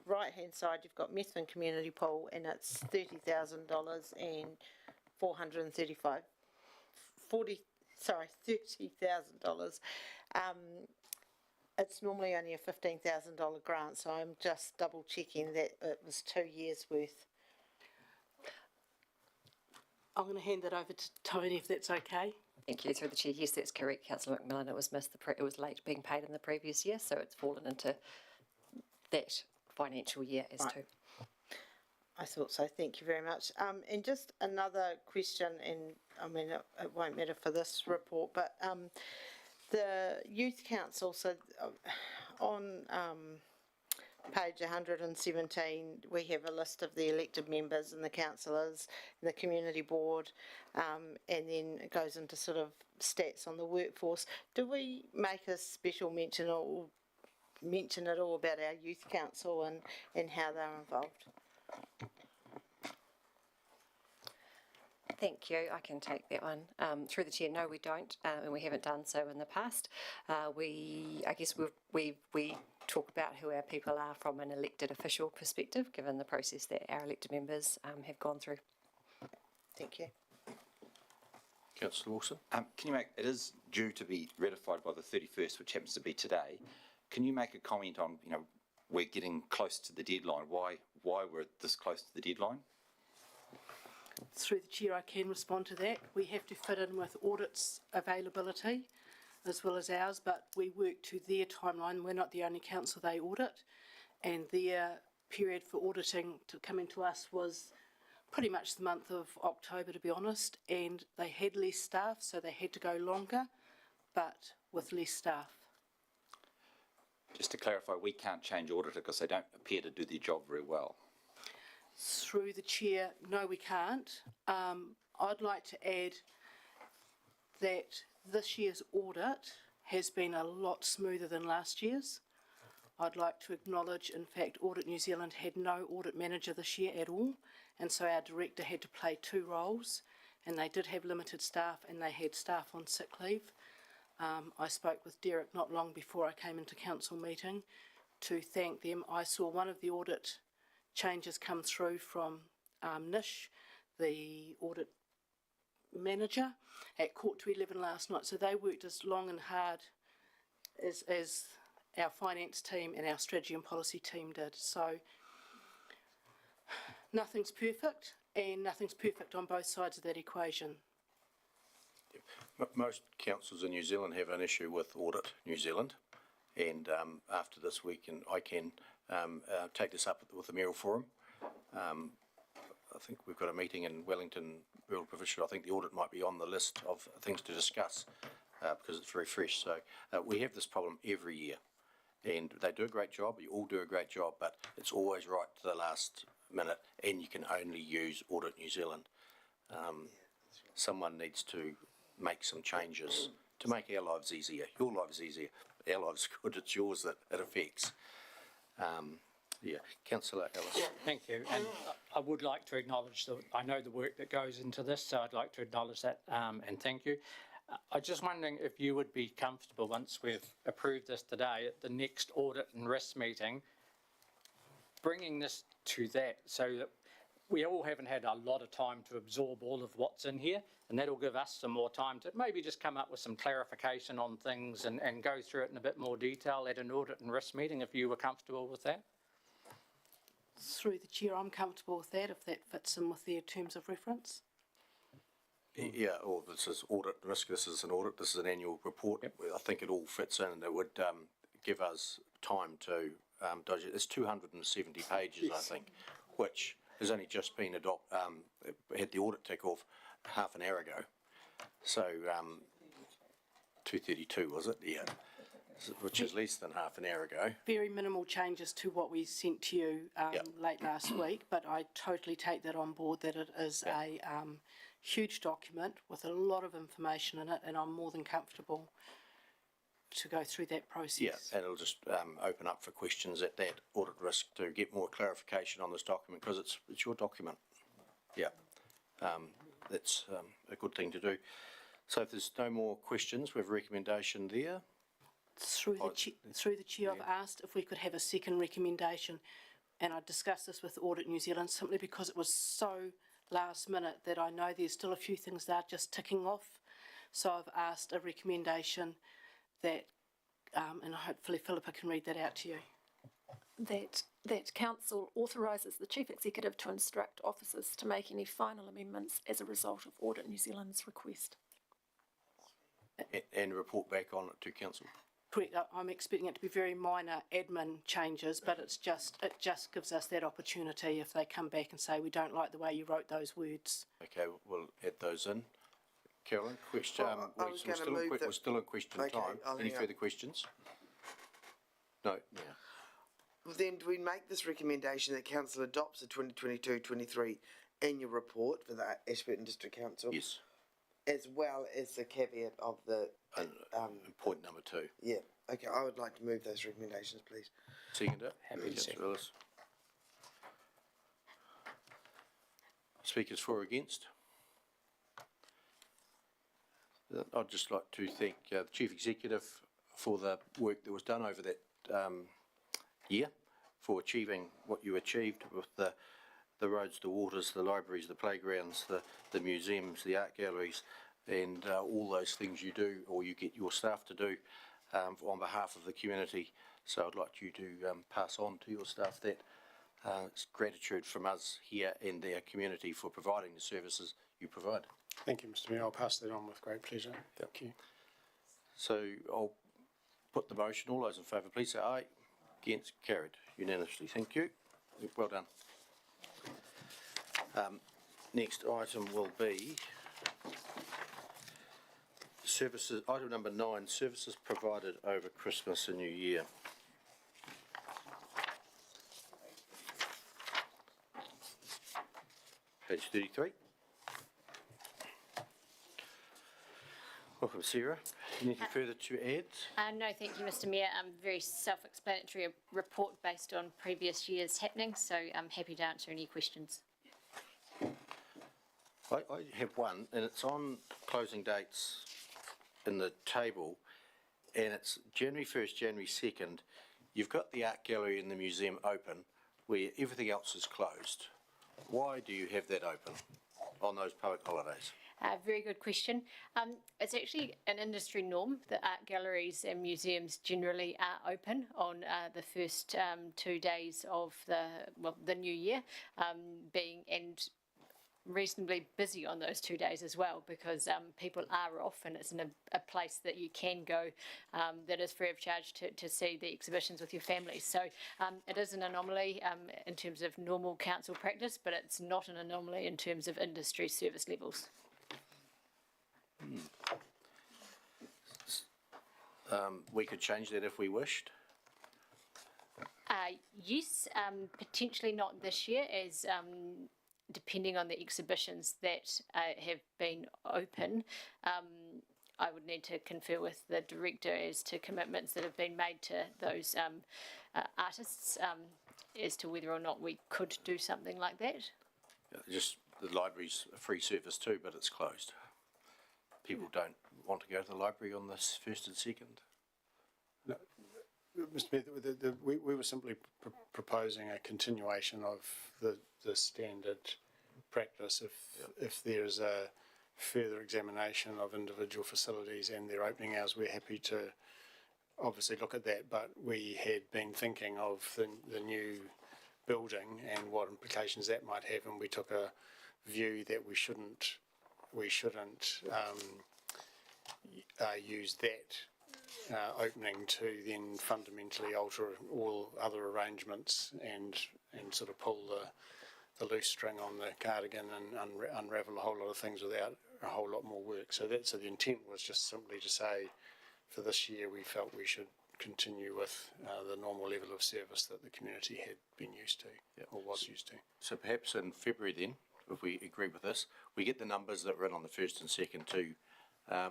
H: right-hand side you've got Methven Community Pool, and it's $30,000 and $30,000. It's normally only a $15,000 grant, so I'm just double checking that it was 2 years worth.
N: I'm going to hand that over to Tony if that's okay.
E: Thank you. Through the chair, yes, that's correct, Councillor McMillan. It was missed. It was late being paid in the previous year, so it's fallen into that financial year as
H: Right.
E: to.
H: I thought so, thank you very much. And just another question, and I mean, it won't matter for this report, but the Youth Council, so on page 117, we have a list of the elected members and the councillors and the community board, and then it goes into sort of stats on the workforce. Do we make a special mention or mention at all about our Youth Council and how they're involved?
E: Thank you. I can take that one. Through the chair, no, we don't, and we haven't done so in the past. I guess we talk about who our people are from an elected official perspective, given the process that our elected members have gone through.
H: Thank you.
A: Councillor Wilson?
G: Can you make, it is due to be ratified by the 31st, which happens to be today. Can you make a comment on, you know, we're getting close to the deadline. Why we're this close to the deadline?
N: Through the chair, I can respond to that. We have to fit in with audits availability as well as ours, but we work to their timeline. We're not the only council they audit, and their period for auditing to coming to us was pretty much the month of October, to be honest, and they had less staff, so they had to go longer, but with less staff.
G: Just to clarify, we can't change auditor because they don't appear to do their job very well.
N: Through the chair, no, we can't. I'd like to add that this year's audit has been a lot smoother than last year's. I'd like to acknowledge, in fact, Audit New Zealand had no audit manager this year at all, and so our director had to play two roles, and they did have limited staff, and they had staff on sick leave. I spoke with Derek not long before I came into council meeting to thank them. I saw one of the audit changes come through from Nish, the audit manager, at 11:15 last night. So they worked as long and hard as our finance team and our strategy and policy team did. So nothing's perfect, and nothing's perfect on both sides of that equation.
A: Most councils in New Zealand have an issue with Audit New Zealand, and after this week, I can take this up with the Mayoral Forum. I think we've got a meeting in Wellington Rural Provincial. I think the audit might be on the list of things to discuss because it's very fresh. So we have this problem every year, and they do a great job. You all do a great job, but it's always right to the last minute, and you can only use Audit New Zealand. Someone needs to make some changes to make our lives easier. Your lives easier. Our lives good. It's yours that it affects. Councillor Ellis.
M: Thank you. And I would like to acknowledge I know the work that goes into this, so I'd like to acknowledge that and thank you. I'm just wondering if you would be comfortable, once we've approved this today, at the next audit and risk meeting, bringing this to that so that we all haven't had a lot of time to absorb all of what's in here, and that'll give us some more time to maybe just come up with some clarification on things and go through it in a bit more detail at an audit and risk meeting, if you were comfortable with that.
N: Through the chair, I'm comfortable with that, if that fits in with their terms of reference.
A: Yeah, or this is audit risk, this is an audit, this is an annual report. Yep. I think it all fits in, and it would give us time to digest. It's 270 pages, yes. I think, which has only just been had the audit tick off half an hour ago. So 232 was it? Yeah, which is less than half an hour ago.
N: Very minimal changes to what we sent to you late last week, but I totally take that on board, that it is a huge document with a lot of information in it, and I'm more than comfortable. to go through that process.
A: Yeah, and it'll just open up for questions at that audit risk to get more clarification on this document, because it's your document. Yeah, that's a good thing to do. So if there's no more questions, we have a recommendation there.
N: Through the chair, I've asked if we could have a second recommendation, and I discussed this with Audit New Zealand simply because it was so last minute that I know there's still a few things that are just ticking off. So I've asked a recommendation that, and hopefully Philippa can read that out to you.
O: That council authorises the chief executive to instruct officers to make any final amendments as a result of Audit New Zealand's request.
A: And report back on it to council.
N: Correct. I'm expecting it to be very minor admin changes, but it just gives us that opportunity if they come back and say, we don't like the way you wrote those words.
A: Okay, we'll add those in. Carolyn, question, we're still in question time. Any further questions? No, yeah.
D: Well, then do we make this recommendation that council adopts the 2022-23 annual report for the Ashburton District Council?
A: Yes.
D: As well as the caveat of the...
A: point number 2.
D: Yeah, okay, I would like to move those recommendations, please.
A: Seconder?
C: Happy to second.
A: Speakers for or against? I'd just like to thank the Chief Executive for the work that was done over that year, for achieving what you achieved with the roads, the waters, the libraries, the playgrounds, the museums, the art galleries, and all those things you do, or you get your staff to do on behalf of the community. So I'd like you to pass on to your staff that it's gratitude from us here and our community for providing the services you provide.
I: Thank you, Mr. Mayor. I'll pass that on with great pleasure. Thank you.
A: So I'll put the motion. All those in favour, please say aye. Against, carried unanimously. Thank you. Well done. Next item will be services. Item number 9, services provided over Christmas and New Year. Page 33. Welcome, Sarah. Anything further to add?
P: No, thank you, Mr. Mayor. Very self-explanatory report based on previous year's happenings, so I'm happy to answer any questions.
A: I have one, and it's on closing dates in the table, and it's January 1st, January 2nd. You've got the art gallery and the museum open, where everything else is closed. Why do you have that open on those public holidays?
P: Very good question. It's actually an industry norm that art galleries and museums generally are open on the first 2 days of the new year, and reasonably busy on those 2 days as well, because people are off and it's in a place that you can go that is free of charge to see the exhibitions with your family. So it is an anomaly in terms of normal council practice, but it's not an anomaly in terms of industry service levels.
A: We could change that if we wished.
P: Yes, potentially not this year, as depending on the exhibitions that have been open, I would need to confer with the director as to commitments that have been made to those artists as to whether or not we could do something like that.
A: Just the library's a free service too, but it's closed. People don't want to go to the library on this 1st and 2nd.
I: No, Mr. Mayor, we were simply proposing a continuation of the standard practice. If there's a further examination of individual facilities and their opening hours, we're happy to obviously look at that. But we had been thinking of the new building and what implications that might have, and we took a view that we shouldn't use that opening to then fundamentally alter all other arrangements and sort of pull the loose string on the cardigan and unravel a whole lot of things without a whole lot more work. So the intent was just simply to say, for this year, we felt we should continue with the normal level of service that the community had been used to, or was used to.
A: So perhaps in February then, if we agree with this, we get the numbers that were in on the 1st and 2nd to,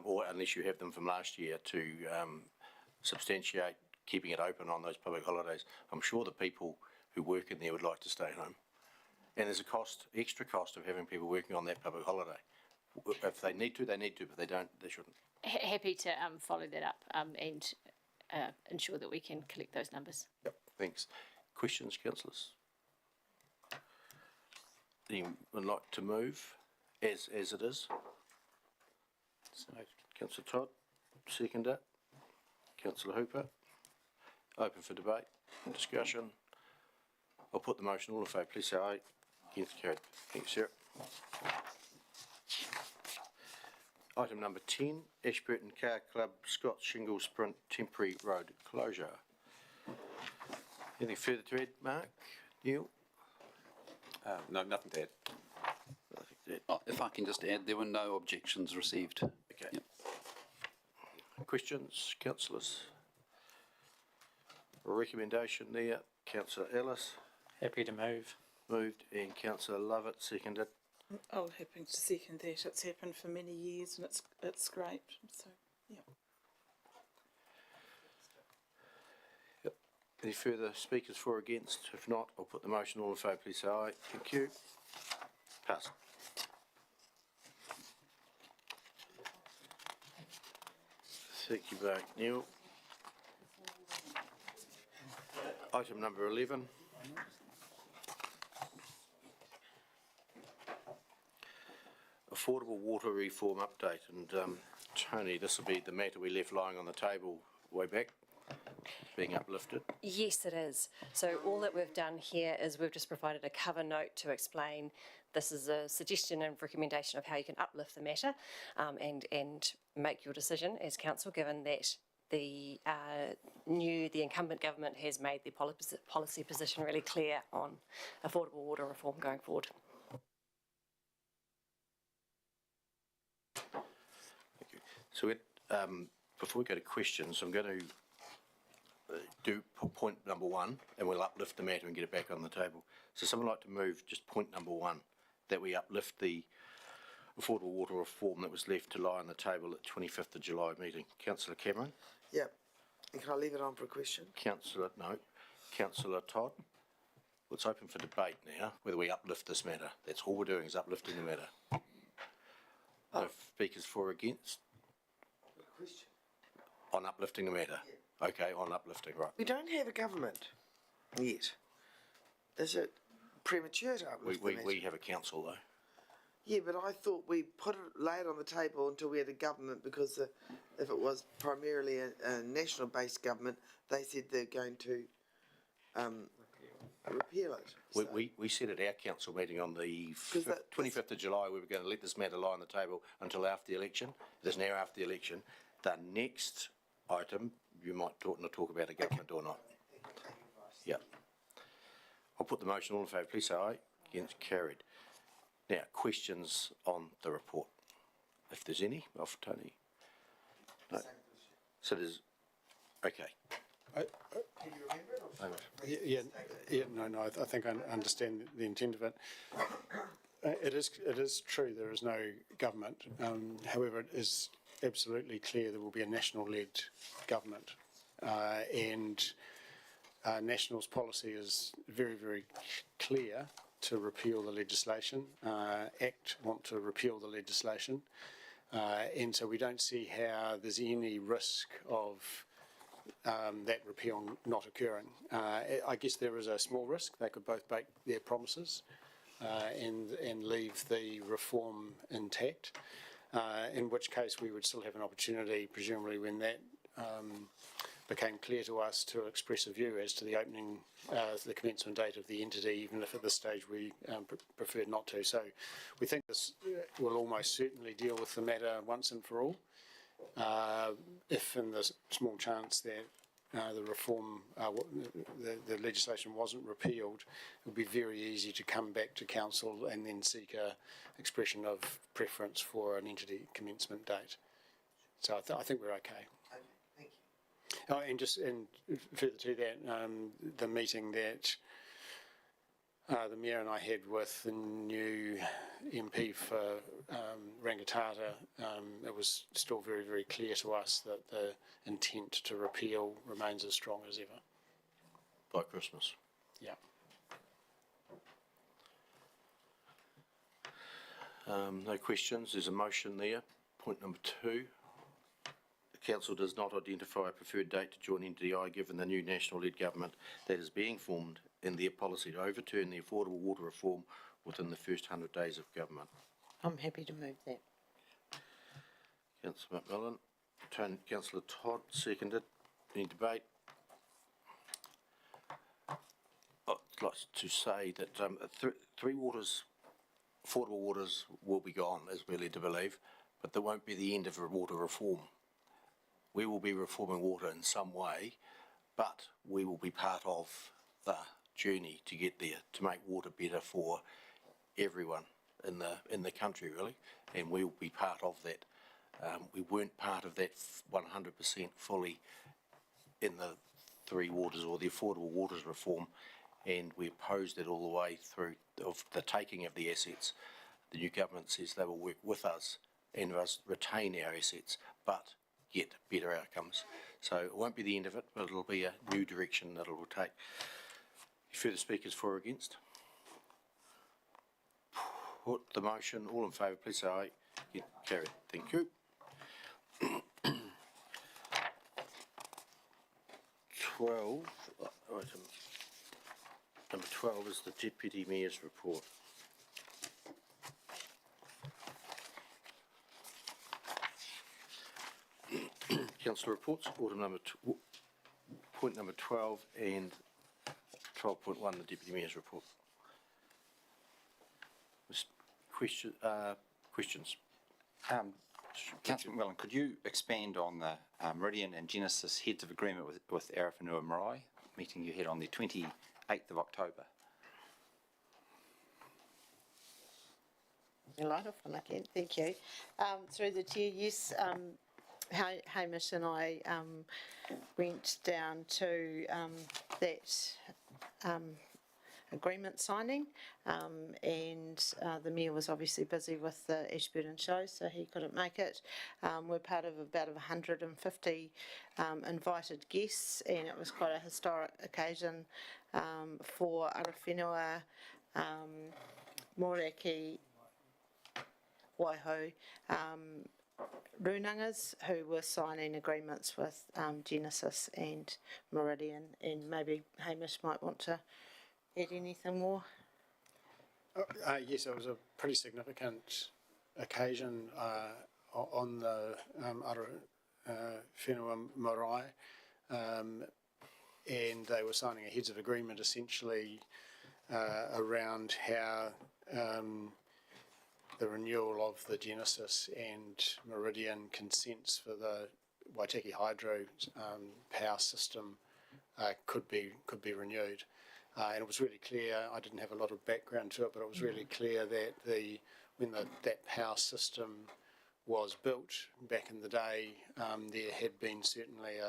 A: or unless you have them from last year, to substantiate keeping it open on those public holidays. I'm sure the people who work in there would like to stay home. And there's a cost, extra cost of having people working on that public holiday. If they need to, they need to, but they don't, they shouldn't.
P: Happy to follow that up and ensure that we can collect those numbers.
A: Yep, thanks. Questions, councillors? Anyone would like to move as it is? Councillor Todd, seconder. Councillor Hooper. Open for debate and discussion. I'll put the motion. All in favour, please say aye. Against, carried. Thanks, Sarah. Item number 10, Ashburton Car Club Scott Shingle Sprint temporary road closure. Anything further to add, Mark? Neil?
Q: No, nothing to add.
A: Nothing to add.
Q: Oh, if I can just add, there were no objections received.
A: Okay.
Q: Yep.
A: Questions, councillors? A recommendation there, Councillor Ellis.
M: Happy to move.
A: Moved, and Councillor Lovett seconded.
B: I'll happen to second that. It's happened for many years and it's great. So, yeah.
A: Yep. Any further speakers for or against? If not, I'll put the motion. All in favour, please say aye. Thank you. Pass. Thank you both, Neil. Item number 11. Affordable water reform update, and Tony, this will be the matter we left lying on the table way back, being uplifted.
E: Yes, it is. So all that we've done here is we've just provided a cover note to explain this is a suggestion and recommendation of how you can uplift the matter and make your decision as council, given that the incumbent government has made their policy position really clear on affordable water reform going forward.
A: Thank you. So before we go to questions, I'm going to do point number 1, and we'll uplift the matter and get it back on the table. So someone like to move just point number 1, that we uplift the affordable water reform that was left to lie on the table at 25th of July meeting. Councillor Cameron?
D: Yep. And can I leave it on for a question?
A: Councillor Todd? Well, it's open for debate now, whether we uplift this matter. That's all we're doing, is uplifting the matter. No speakers for or against?
D: Question.
A: On uplifting the matter? Yeah. Okay, on uplifting, right.
D: We don't have a government yet. Is it premature to uplift the matter?
A: We have a council though.
D: Yeah, but I thought we lay it on the table until we had a government, because if it was primarily a national-based government, they said they're going to repeal it.
A: We said at our council meeting on the 25th of July we were going to let this matter lie on the table until after the election. It is now after the election. The next item, you might talk about a government or not. Yeah. I'll put the motion. All in favour, please say aye. Against, carried. Now, questions on the report, if there's any, off Tony. No. So there's, okay.
I: Can you remember it? No, I think I understand the intent of it. It is true there is no government. However, it is absolutely clear there will be a national-led government, and National's policy is very, very clear to repeal the legislation. ACT want to repeal the legislation, and so we don't see how there's any risk of that repeal not occurring. I guess there is a small risk. They could both break their promises and leave the reform intact, in which case we would still have an opportunity, presumably when that became clear to us, to express a view as to the opening, the commencement date of the entity, even if at this stage we preferred not to. So we think this will almost certainly deal with the matter once and for all. If in the small chance that the reform, the legislation wasn't repealed, it would be very easy to come back to council and then seek a expression of preference for an entity commencement date. So I think we're okay. Oh, and further to that, the meeting that the Mayor and I had with the new MP for Rangitata, it was still very, very clear to us that the intent to repeal remains as strong as ever.
A: By Christmas.
I: Yeah.
A: No questions. There's a motion there. Point number 2. The Council does not identify a preferred date to join NDI given the new national-led government that is being formed and their policy to overturn the affordable water reform within the first 100 days of government.
H: I'm happy to move that.
A: Councillor McMillan, Councillor Todd, seconded. Any debate? I'd like to say that Three Waters, affordable waters will be gone, is we're led to believe, but there won't be the end of water reform. We will be reforming water in some way, but we will be part of the journey to get there, to make water better for everyone in the country, really, and we will be part of that. We weren't part of that 100% fully in the Three Waters or the affordable waters reform, and we opposed it all the way through of the taking of the assets. The new government says they will work with us and us retain our assets, but get better outcomes. So it won't be the end of it, but it'll be a new direction that it will take. Further speakers for or against? Put the motion. All in favour, please say aye. Yeah, carried. Thank you. 12. Item number 12 is the Deputy Mayor's report. Councillor reports. Point number 12 and 12.1, the Deputy Mayor's report. Questions?
G: Councillor McMillan, could you expand on the Meridian and Genesis heads of agreement with Arowhenua Marae meeting you had on the 28th of October?
H: A lot of fun, again. Thank you. Through the chair, yes, Hamish and I went down to that agreement signing, and the Mayor was obviously busy with the Ashburton show, so he couldn't make it. We're part of about 150 invited guests, and it was quite a historic occasion for Arowhenua, Mōreaki, Waiho, Runangas who were signing agreements with Genesis and Meridian, and maybe Hamish might want to add anything more.
I: Yes, it was a pretty significant occasion on the Arowhenua Marae, and they were signing a heads of agreement essentially around how the renewal of the Genesis and Meridian consents for the Waitaki Hydro power system could be renewed. And it was really clear, I didn't have a lot of background to it, but it was really clear that when that power system was built back in the day, there had been certainly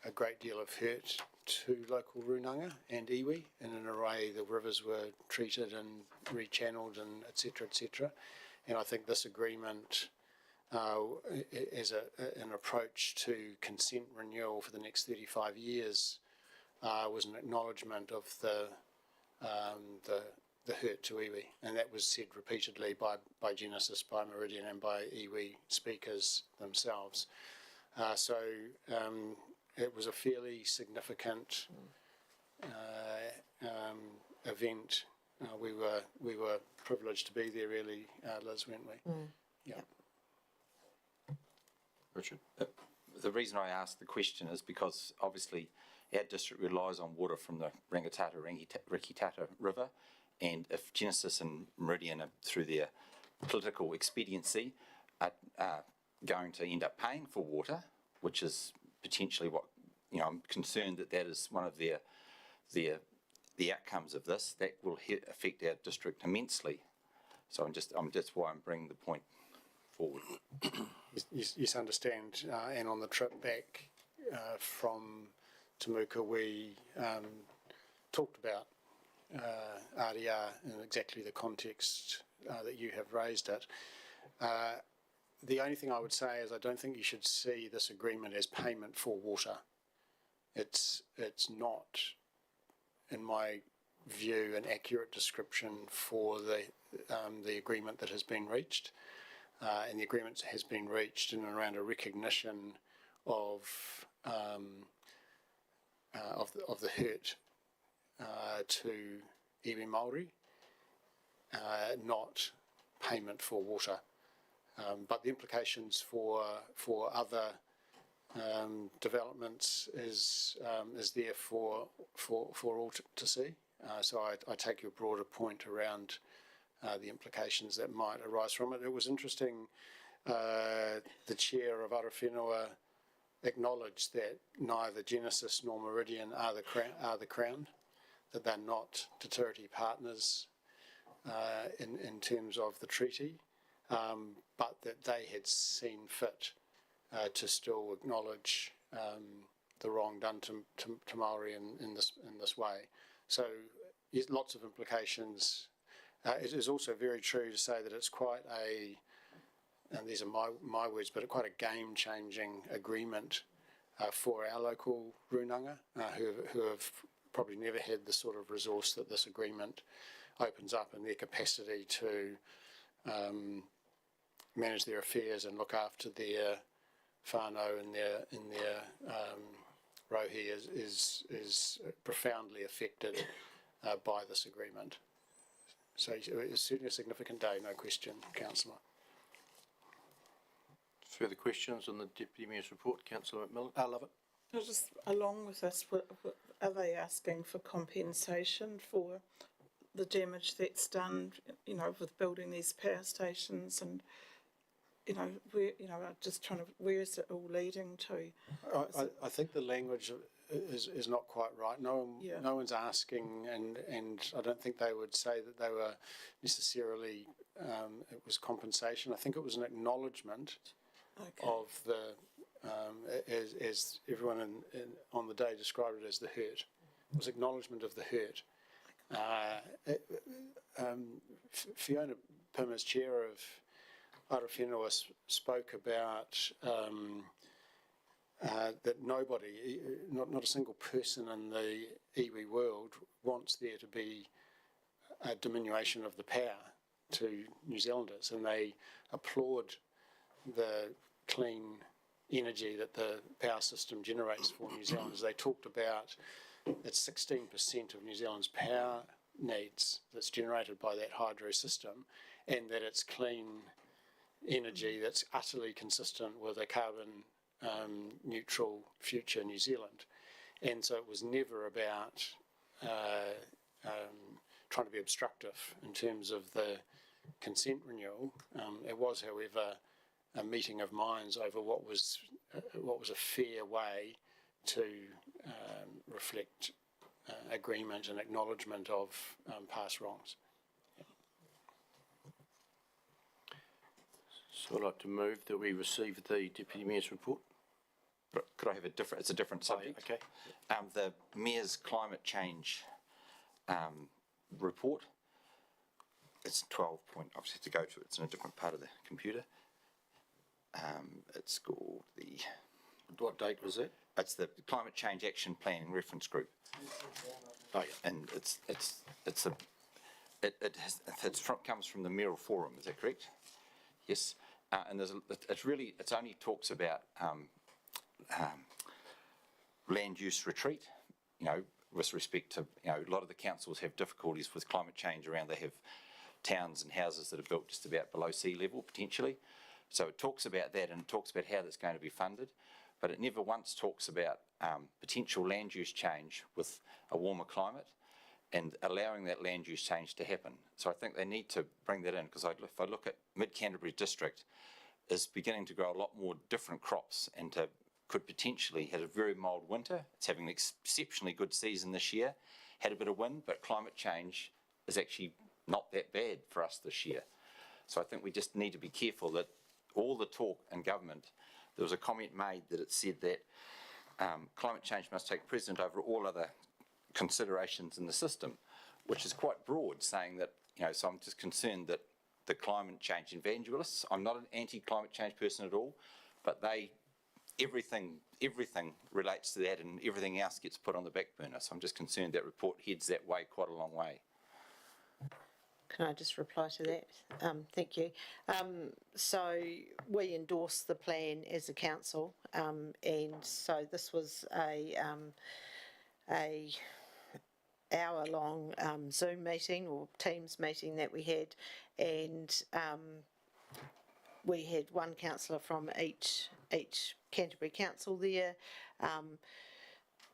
I: a great deal of hurt to local Runanga and iwi. In an array, the rivers were treated and rechanneled and et cetera, and I think this agreement as an approach to consent renewal for the next 35 years was an acknowledgement of the hurt to iwi, and that was said repeatedly by Genesis, by Meridian and by iwi speakers themselves. So it was a fairly significant event. We were privileged to be there, really, Liz, weren't we? Yeah.
A: Richard?
G: The reason I asked the question is because obviously our district relies on water from the Rangitata River, and if Genesis and Meridian are, through their political expediency, are going to end up paying for water, which is potentially what, I'm concerned that is one of the outcomes of this, that will affect our district immensely. So that's why I'm bringing the point forward.
I: Yes, understand. And on the trip back from Temuka, we talked about RDR in exactly the context that you have raised it. The only thing I would say is I don't think you should see this agreement as payment for water. It's not, in my view, an accurate description for the agreement that has been reached. And the agreement has been reached in and around a recognition of the hurt to iwi Māori, not payment for water. But the implications for other developments is there for all to see. So I take your broader point around the implications that might arise from it. It was interesting, the chair of Arowhenua acknowledged that neither Genesis nor Meridian are the Crown, that they're not Te Tiriti partners in terms of the treaty, but that they had seen fit to still acknowledge the wrong done to Maori in this way. So yes, lots of implications. It is also very true to say that it's quite and these are my words, but quite a game-changing agreement for our local runanga, who have probably never had the sort of resource that this agreement opens up in their capacity to manage their affairs and look after their whānau and their rohi is profoundly affected by this agreement. So it's certainly a significant day, no question, Councillor.
A: Further questions on the Deputy Mayor's report, Councillor McMillan? I love it.
B: Just along with this, are they asking for compensation for the damage that's done, with building these power stations and, just trying to, where is it all leading to?
I: I think the language is not quite right. No one's asking, and I don't think they would say that they were necessarily, it was compensation. I think it was an acknowledgement of the, as everyone on the day described it as the hurt. It was acknowledgement of the hurt. Fiona Pym, as chair of Arowhenua, spoke about that nobody, not a single person in the iwi world wants there to be a diminution of the power to New Zealanders, and they applaud the clean energy that the power system generates for New Zealanders. They talked about that 16% of New Zealand's power needs that's generated by that hydro system, and that it's clean energy that's utterly consistent with a carbon neutral future New Zealand. And so it was never about trying to be obstructive in terms of the consent renewal. It was, however, a meeting of minds over what was a fair way to reflect agreement and acknowledgement of past wrongs.
A: So I'd like to move that we receive the Deputy Mayor's report.
G: Could I have it's a different subject?
A: Okay.
G: The Mayor's climate change report, it's 12 point, I've had to go to it, it's in a different part of the computer. It's called the...
A: What date was that?
G: It's the Climate Change Action Planning Reference Group.
A: Oh, yeah.
G: And it comes from the Mayoral Forum, is that correct? Yes. And it only talks about land use retreat, with respect to, a lot of the councils have difficulties with climate change around. They have towns and houses that are built just about below sea level, potentially. So it talks about that, and it talks about how that's going to be funded, but it never once talks about potential land use change with a warmer climate and allowing that land use change to happen. So I think they need to bring that in, because if I look at Mid-Canterbury District, is beginning to grow a lot more different crops and could potentially have a very mild winter. It's having an exceptionally good season this year, had a bit of wind, but climate change is actually not that bad for us this year. So I think we just need to be careful that all the talk in government, there was a comment made that it said that climate change must take precedent over all other considerations in the system, which is quite broad, saying that, so I'm just concerned that the climate change evangelists, I'm not an anti-climate change person at all, but everything relates to that and everything else gets put on the back burner. So I'm just concerned that report heads that way quite a long way.
H: Can I just reply to that? Thank you. So we endorsed the plan as a council, and so this was a hour-long Zoom meeting or Teams meeting that we had, and we had one councillor from each Canterbury council there.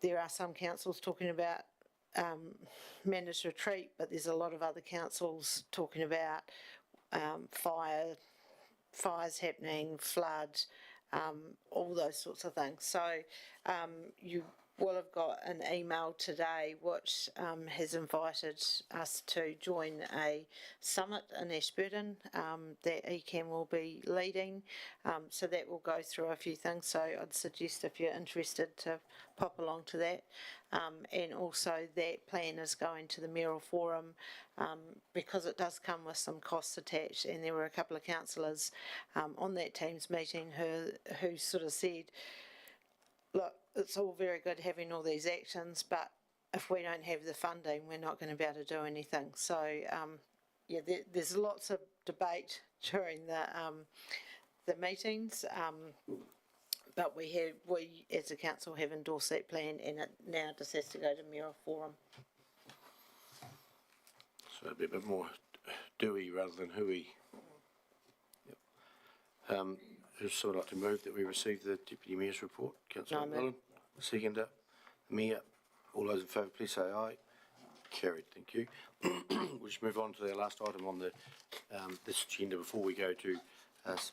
H: There are some councils talking about managed retreat, but there's a lot of other councils talking about fires happening, flood, all those sorts of things. So you will have got an email today which has invited us to join a summit in Ashburton that ECAM will be leading. So that will go through a few things. So I'd suggest if you're interested to pop along to that. And also that plan is going to the mayoral forum because it does come with some costs attached, and there were a couple of councillors on that Teams meeting who sort of said, look, it's all very good having all these actions, but if we don't have the funding, we're not going to be able to do anything. So, yeah, there's lots of debate during the meetings, but we as a council have endorsed that plan, and it now just has to go to mayoral forum.
A: So it'd be a bit more doey rather than hooey. Yep. I'd sort of like to move that we receive the Deputy Mayor's report. Councillor Millen, seconder. Mayor, all those in favour, please say aye. Carried, thank you. We'll just move on to the last item on this agenda before we go to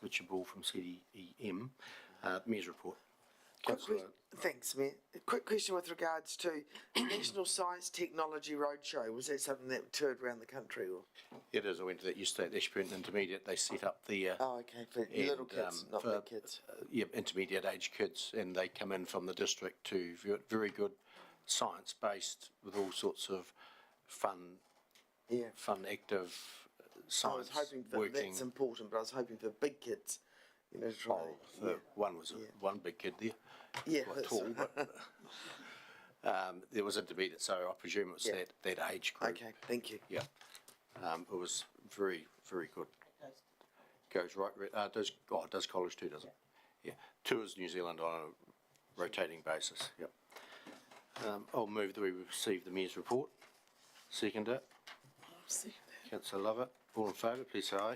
A: Richard Ball from CDEM. Mayor's report.
D: Thanks, Mayor. A quick question with regards to National Science Technology Roadshow. Was that something that toured around the country? Or?
A: It is. I went to that yesterday at Ashburton Intermediate. They set up the...
D: oh, okay, for little kids, not big kids.
A: Yeah, intermediate age kids, and they come in from the district to very good science-based with all sorts of fun, active science.
D: I was hoping for, that's important, but I was hoping for big kids. You know, to try.
A: One was one big kid there.
D: Yeah,
A: quite tall, but there was intermediate, so I presume it was that age group.
D: Okay, thank you.
A: Yeah, it was very good. Goes right. Does college too, doesn't it? Yeah, tours New Zealand on a rotating basis. Yep. I'll move that we receive the Mayor's report. Seconder. Councillor Lovett. All in favour, please say aye.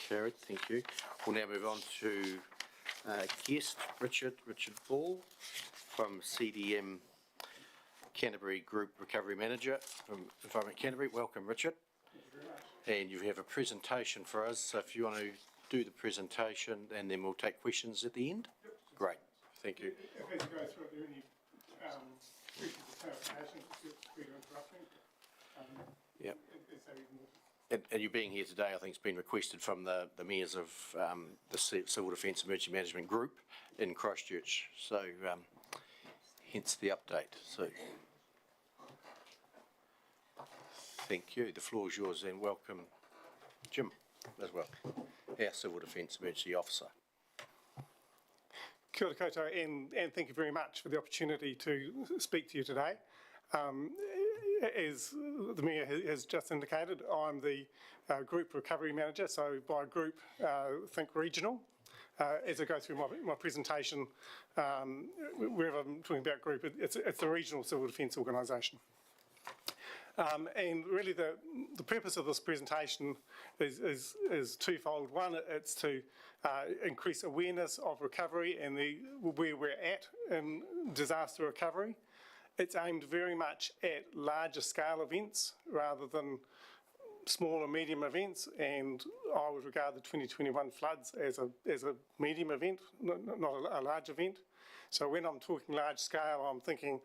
A: Carried, thank you. We'll now move on to guest Richard Ball from CDM Canterbury Group Recovery Manager from Environment Canterbury. Welcome, Richard. Thank you very much. And you have a presentation for us, so if you want to do the presentation and then we'll take questions at the end. Yep. Great, thank you.
R: If as you go through it, there are any questions or clarifications, feel free to interrupt me.
A: Yep. And you being here today, I think it's been requested from the mayors of the Civil Defence Emergency Management Group in Christchurch, so hence the update. So, thank you. The floor is yours, and welcome, Jim, as well, our Civil Defence Emergency Officer.
R: Kia ora koutou, and thank you very much for the opportunity to speak to you today. As the Mayor has just indicated, I'm the Group Recovery Manager, so by group, think regional. As I go through my presentation, wherever I'm talking about group, it's the Regional Civil Defence Organisation. And really the purpose of this presentation is twofold. One, it's to increase awareness of recovery and where we're at in disaster recovery. It's aimed very much at larger scale events rather than small and medium events, and I would regard the 2021 floods as a medium event, not a large event. So when I'm talking large scale, I'm thinking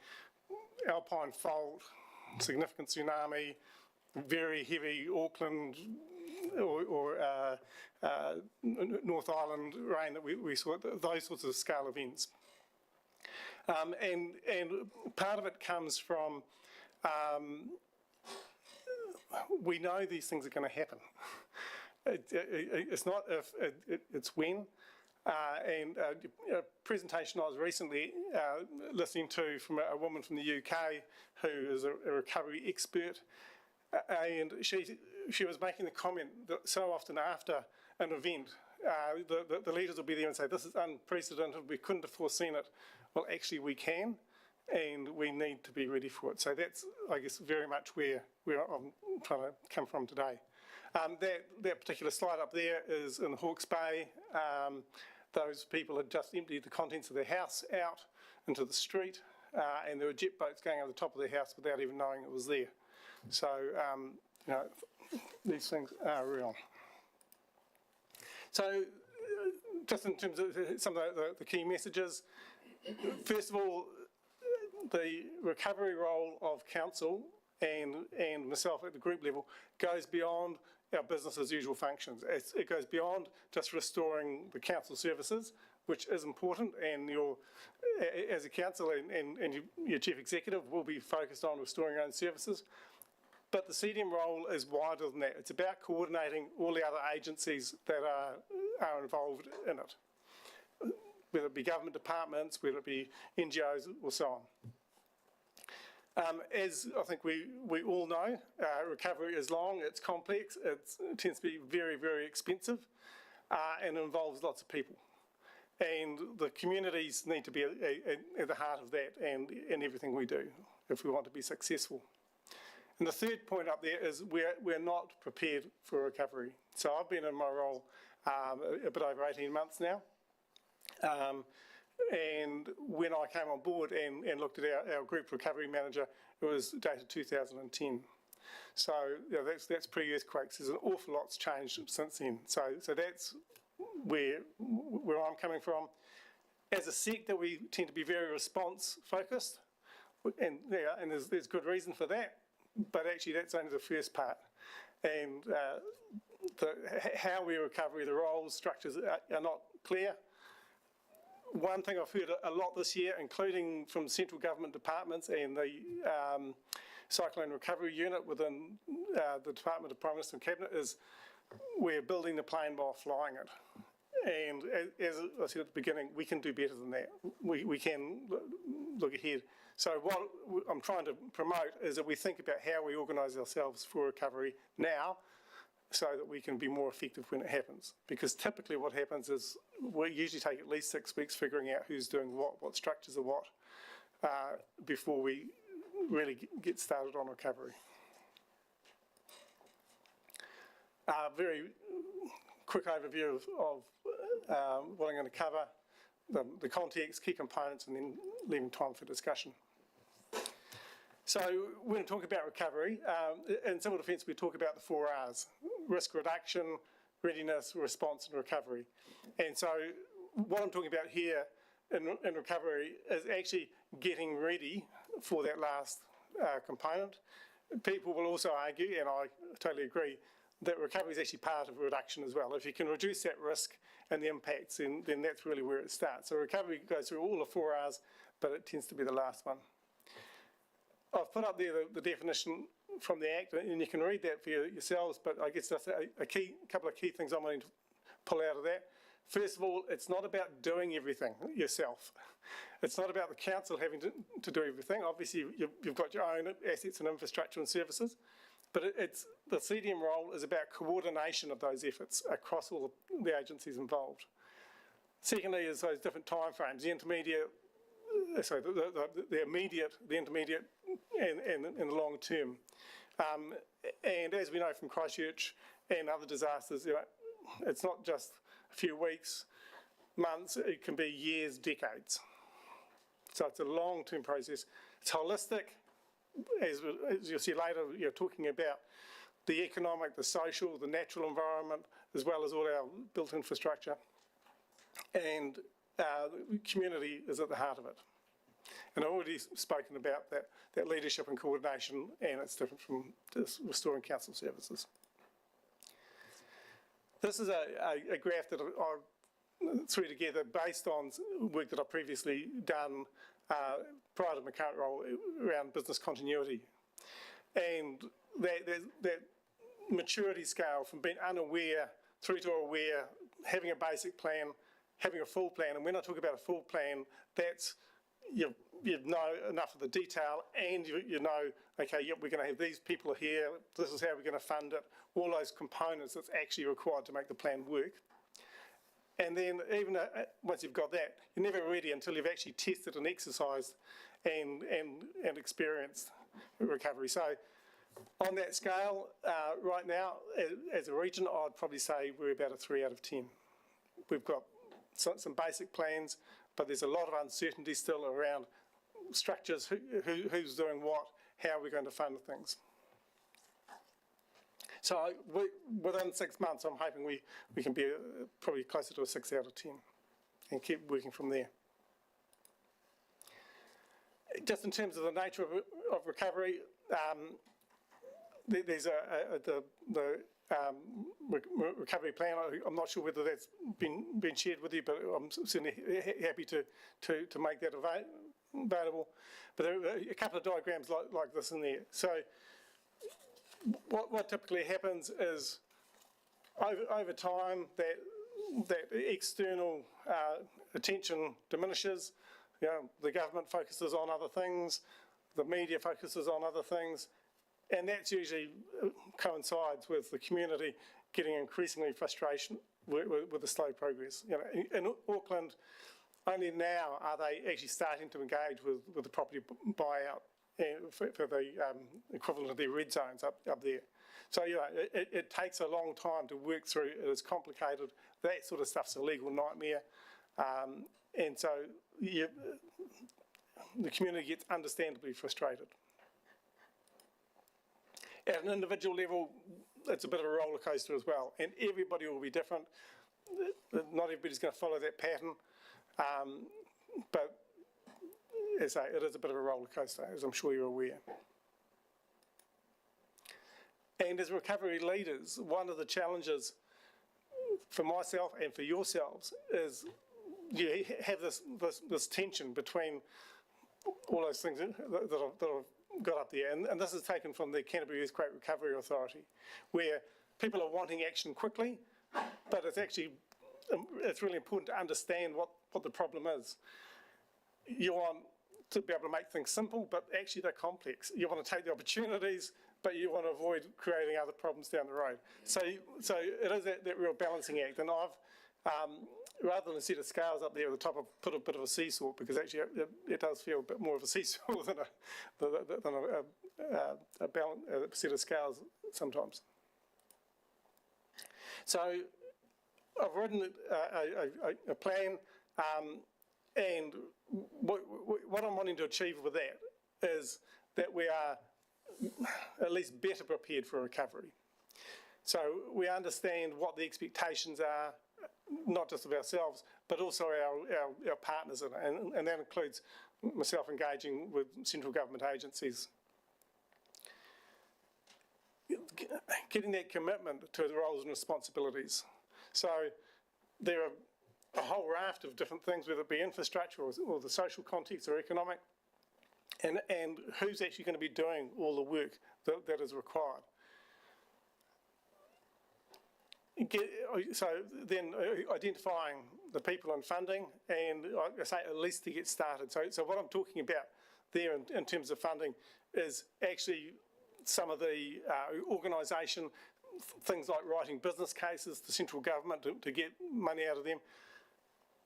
R: Alpine fault, significant tsunami, very heavy Auckland or North Island rain that we saw, those sorts of scale events. And part of it comes from We know these things are going to happen. It's not if, it's when. And a presentation I was recently listening to from a woman from the UK who is a recovery expert, and she was making the comment that so often after an event, the leaders will be there and say, this is unprecedented, we couldn't have foreseen it. Well, actually we can, and we need to be ready for it. So that's, I guess, very much where I'm trying to come from today. That particular slide up there is in Hawke's Bay. Those people had just emptied the contents of their house out into the street, and there were jet boats going over the top of their house without even knowing it was there. So, you know, these things are real. So, just in terms of some of the key messages, first of all, the recovery role of council and myself at the group level goes beyond our business as usual functions. It goes beyond just restoring the council services, which is important, and as a council and your chief executive will be focused on restoring your own services. But the CDM role is wider than that. It's about coordinating all the other agencies that are involved in it, whether it be government departments, whether it be NGOs, or so on. As I think we all know, recovery is long, it's complex, it tends to be very, very expensive, and involves lots of people. And the communities need to be at the heart of that and everything we do if we want to be successful. And the third point up there is we're not prepared for recovery. So I've been in my role a bit over 18 months now. And when I came on board and looked at our group recovery manager, it was dated 2010. So you know, that's pre-earthquakes. There's an awful lot's changed since then. So that's where I'm coming from. As a sector, we tend to be very response focused, and there's good reason for that. But actually, that's only the first part. And how we recover, the roles, structures are not clear. One thing I've heard a lot this year, including from central government departments and the Cyclone Recovery Unit within the Department of Prime Minister and Cabinet, is we're building the plane while flying it. And as I said at the beginning, we can do better than that. We can look ahead. So what I'm trying to promote is that we think about how we organise ourselves for recovery now, so that we can be more effective when it happens. Because typically what happens is we usually take at least 6 weeks figuring out who's doing what structures are what, before we really get started on recovery. Very quick overview of what I'm going to cover, the context, key components, and then leaving time for discussion. So when we talk about recovery, in civil defence we talk about the 4 Rs: risk reduction, readiness, response, and recovery. And so what I'm talking about here in recovery is actually getting ready for that last component. People will also argue, and I totally agree, that recovery is actually part of reduction as well. If you can reduce that risk and the impacts, then that's really where it starts. So recovery goes through all the 4 Rs, but it tends to be the last one. I've put up there the definition from the Act, and you can read that for yourselves, but I guess that's a couple of key things I'm wanting to pull out of that. First of all, it's not about doing everything yourself. It's not about the council having to do everything. Obviously, you've got your own assets and infrastructure and services, but the CDM role is about coordination of those efforts across all the agencies involved. Secondly is those different timeframes, the intermediate, sorry, the immediate, the intermediate, and the long term. And as we know from Christchurch and other disasters, you know, it's not just a few weeks, months, it can be years, decades. So it's a long-term process. It's holistic. As you'll see later, you're talking about the economic, the social, the natural environment, as well as all our built infrastructure. And the community is at the heart of it. And I've already spoken about that leadership and coordination, and it's different from just restoring council services. This is a graph that I threw together based on work that I've previously done prior to my current role around business continuity. And that maturity scale from being unaware through to aware, having a basic plan, having a full plan, and when I talk about a full plan, that's you know enough of the detail, and you know, okay, yep, we're going to have these people here, this is how we're going to fund it, all those components that's actually required to make the plan work. And then even once you've got that, you're never ready until you've actually tested and exercised and experienced recovery. So on that scale, right now, as a region, I'd probably say we're about a 3 out of 10. We've got some basic plans, but there's a lot of uncertainty still around structures, who's doing what, how we're going to fund things. So within 6 months, I'm hoping we can be probably closer to a 6 out of 10 and keep working from there. Just in terms of the nature of recovery, there's the recovery plan. I'm not sure whether that's been shared with you, but I'm certainly happy to make that available. But there are a couple of diagrams like this in there. So what typically happens is over time that external attention diminishes. You know, the government focuses on other things, the media focuses on other things, and that usually coincides with the community getting increasingly frustration with the slow progress. You know, in Auckland, only now are they actually starting to engage with the property buyout for the equivalent of their red zones up there. So, you know, it takes a long time to work through. It is complicated. That sort of stuff's a legal nightmare. And so the community gets understandably frustrated. At an individual level, it's a bit of a roller coaster as well, and everybody will be different. Not everybody's going to follow that pattern, but as I say, it is a bit of a roller coaster, as I'm sure you're aware. And as recovery leaders, one of the challenges for myself and for yourselves is you have this tension between all those things that I've got up there, and this is taken from the Canterbury Earthquake Recovery Authority, where people are wanting action quickly, but it's really important to understand what the problem is. You want to be able to make things simple, but actually they're complex. You want to take the opportunities, but you want to avoid creating other problems down the road. So it is that real balancing act, and I've rather than a set of scales up there at the top, I've put a bit of a seesaw, because actually it does feel a bit more of a seesaw than a set of scales sometimes. So I've written a plan, and what I'm wanting to achieve with that is that we are at least better prepared for recovery. So we understand what the expectations are, not just of ourselves, but also our partners in it, and that includes myself engaging with central government agencies. Getting that commitment to the roles and responsibilities. So there are a whole raft of different things, whether it be infrastructure or the social context or economic, and who's actually going to be doing all the work that is required. So then identifying the people and funding, and like I say, at least to get started. So what I'm talking about there in terms of funding is actually some of the organisation, things like writing business cases to central government to get money out of them.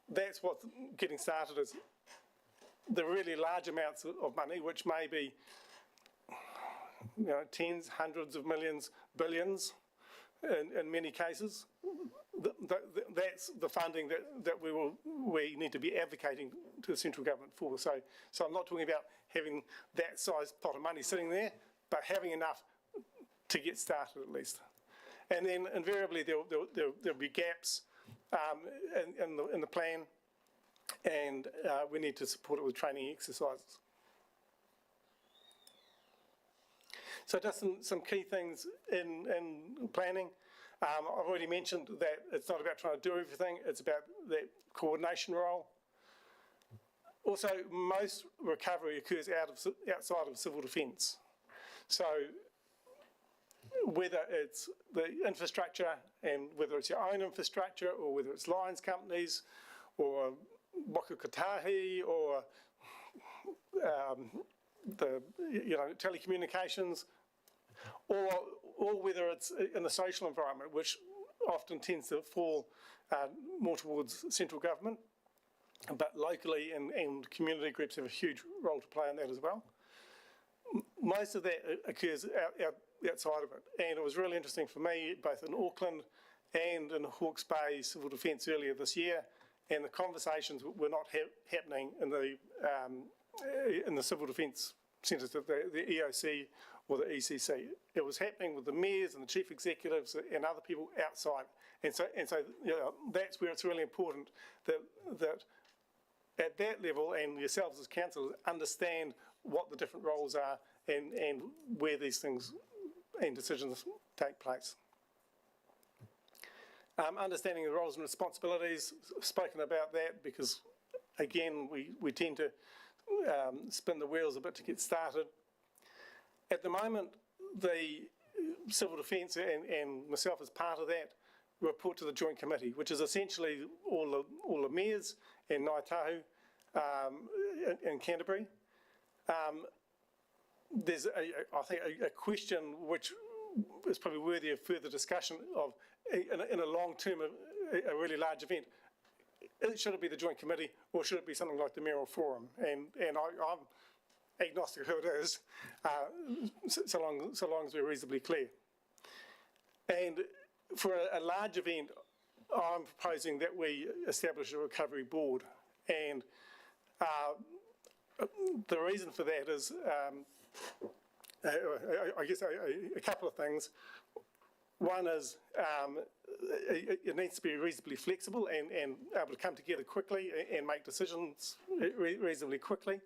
R: That's what getting started is. The really large amounts of money, which may be tens, hundreds of millions, billions in many cases, that's the funding that we need to be advocating to the central government for. So I'm not talking about having that size pot of money sitting there, but having enough to get started at least. And then invariably there'll be gaps in the plan, and we need to support it with training exercises. So just some key things in planning. I've already mentioned that it's not about trying to do everything, it's about that coordination role. Also, most recovery occurs outside of civil defence. So whether it's the infrastructure and whether it's your own infrastructure or whether it's lines companies or Waka Kotahi or the telecommunications, or whether it's in the social environment, which often tends to fall more towards central government, but locally and community groups have a huge role to play in that as well. Most of that occurs outside of it, and it was really interesting for me, both in Auckland and in Hawke's Bay Civil Defence earlier this year, and the conversations were not happening in the civil defence centres, the EOC or the ECC. It was happening with the mayors and the chief executives and other people outside, and so that's where it's really important that at that level and yourselves as councillors understand what the different roles are and where these things and decisions take place. Understanding the roles and responsibilities, spoken about that because, again, we tend to spin the wheels a bit to get started. At the moment, the Civil Defence and myself as part of that report to the Joint Committee, which is essentially all the mayors and Ngāi Tahu in Canterbury. There's, I think, a question which is probably worthy of further discussion of, in a long term, a really large event. Should it be the Joint Committee or should it be something like the Mayoral Forum? And I'm agnostic who it is, so long as we're reasonably clear. And for a large event, I'm proposing that we establish a recovery board. And the reason for that is, I guess, a couple of things. One is it needs to be reasonably flexible and able to come together quickly and make decisions reasonably quickly.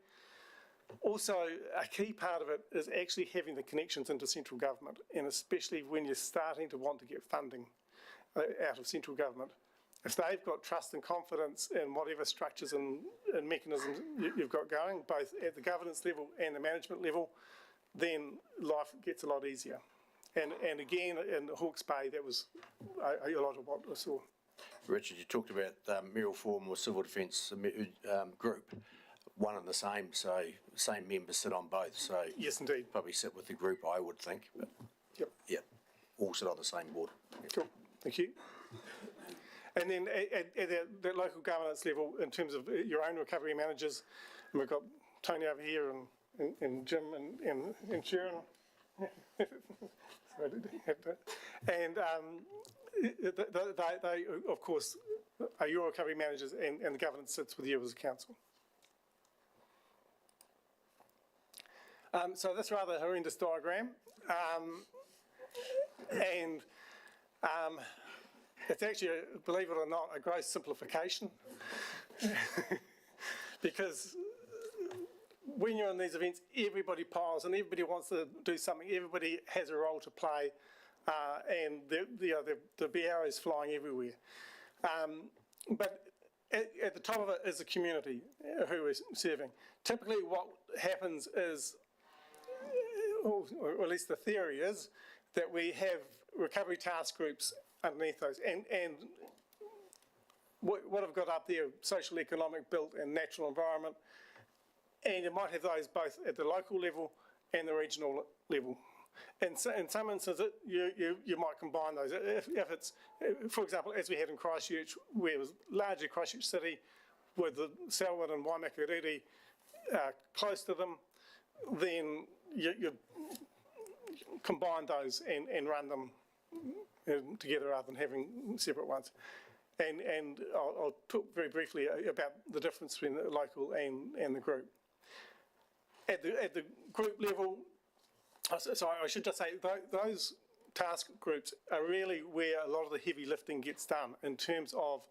R: Also, a key part of it is actually having the connections into central government, and especially when you're starting to want to get funding out of central government. If they've got trust and confidence in whatever structures and mechanisms you've got going, both at the governance level and the management level, then life gets a lot easier. And again, in Hawke's Bay, that was a lot of what I saw.
A: Richard, you talked about Mayoral Forum or Civil Defence group, one and the same, so same members sit on both. So
R: yes, indeed.
A: Probably sit with the group, I would think. But
R: yep.
A: Yeah, all sit on the same board. Yep.
R: Cool, thank you. And then at the local governance level, in terms of your own recovery managers, and we've got Tony over here and Jim and Sharon. And they, of course, are your recovery managers, and the governance sits with you as a council. So that's rather a horrendous diagram. It's actually, believe it or not, a gross simplification. Because when you're in these events, everybody piles and everybody wants to do something. Everybody has a role to play, and the be arrows flying everywhere. But at the top of it is the community who we're serving. Typically what happens is, or at least the theory is, that we have recovery task groups underneath those. And what I've got up there, social, economic, built and natural environment, and you might have those both at the local level and the regional level. And so in some instances, you might combine those. If it's, for example, as we had in Christchurch, where it was largely Christchurch City, with the Selwyn and Waimakariri close to them, then you combine those and run them together rather than having separate ones. And I'll talk very briefly about the difference between the local and the group. At the group level, so I should just say those task groups are really where a lot of the heavy lifting gets done in terms of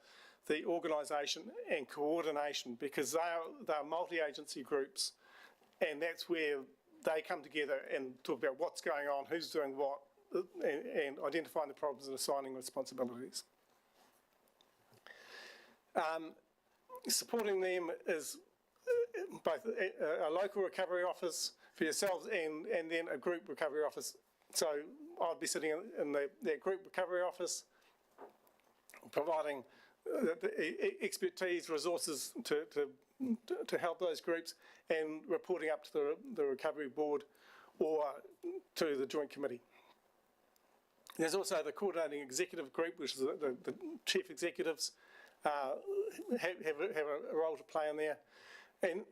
R: the organisation and coordination, because they are multi-agency groups, and that's where they come together and talk about what's going on, who's doing what, and identifying the problems and assigning responsibilities. Supporting them is both a local recovery office for yourselves and then a group recovery office. So I'd be sitting in that group recovery office, providing the expertise, resources to help those groups, and reporting up to the recovery board or to the joint committee. There's also the coordinating executive group, which is the chief executives have a role to play in there. And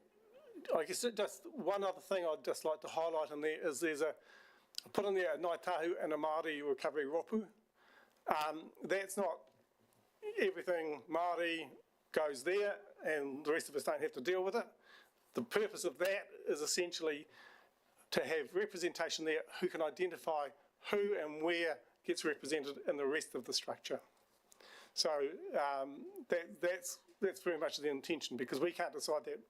R: I guess just one other thing I'd just like to highlight in there is I put in there a Ngāi Tahu and a Māori recovery ropu. That's not everything Māori goes there and the rest of us don't have to deal with it. The purpose of that is essentially to have representation there who can identify who and where gets represented in the rest of the structure. So that's very much the intention, because we can't decide that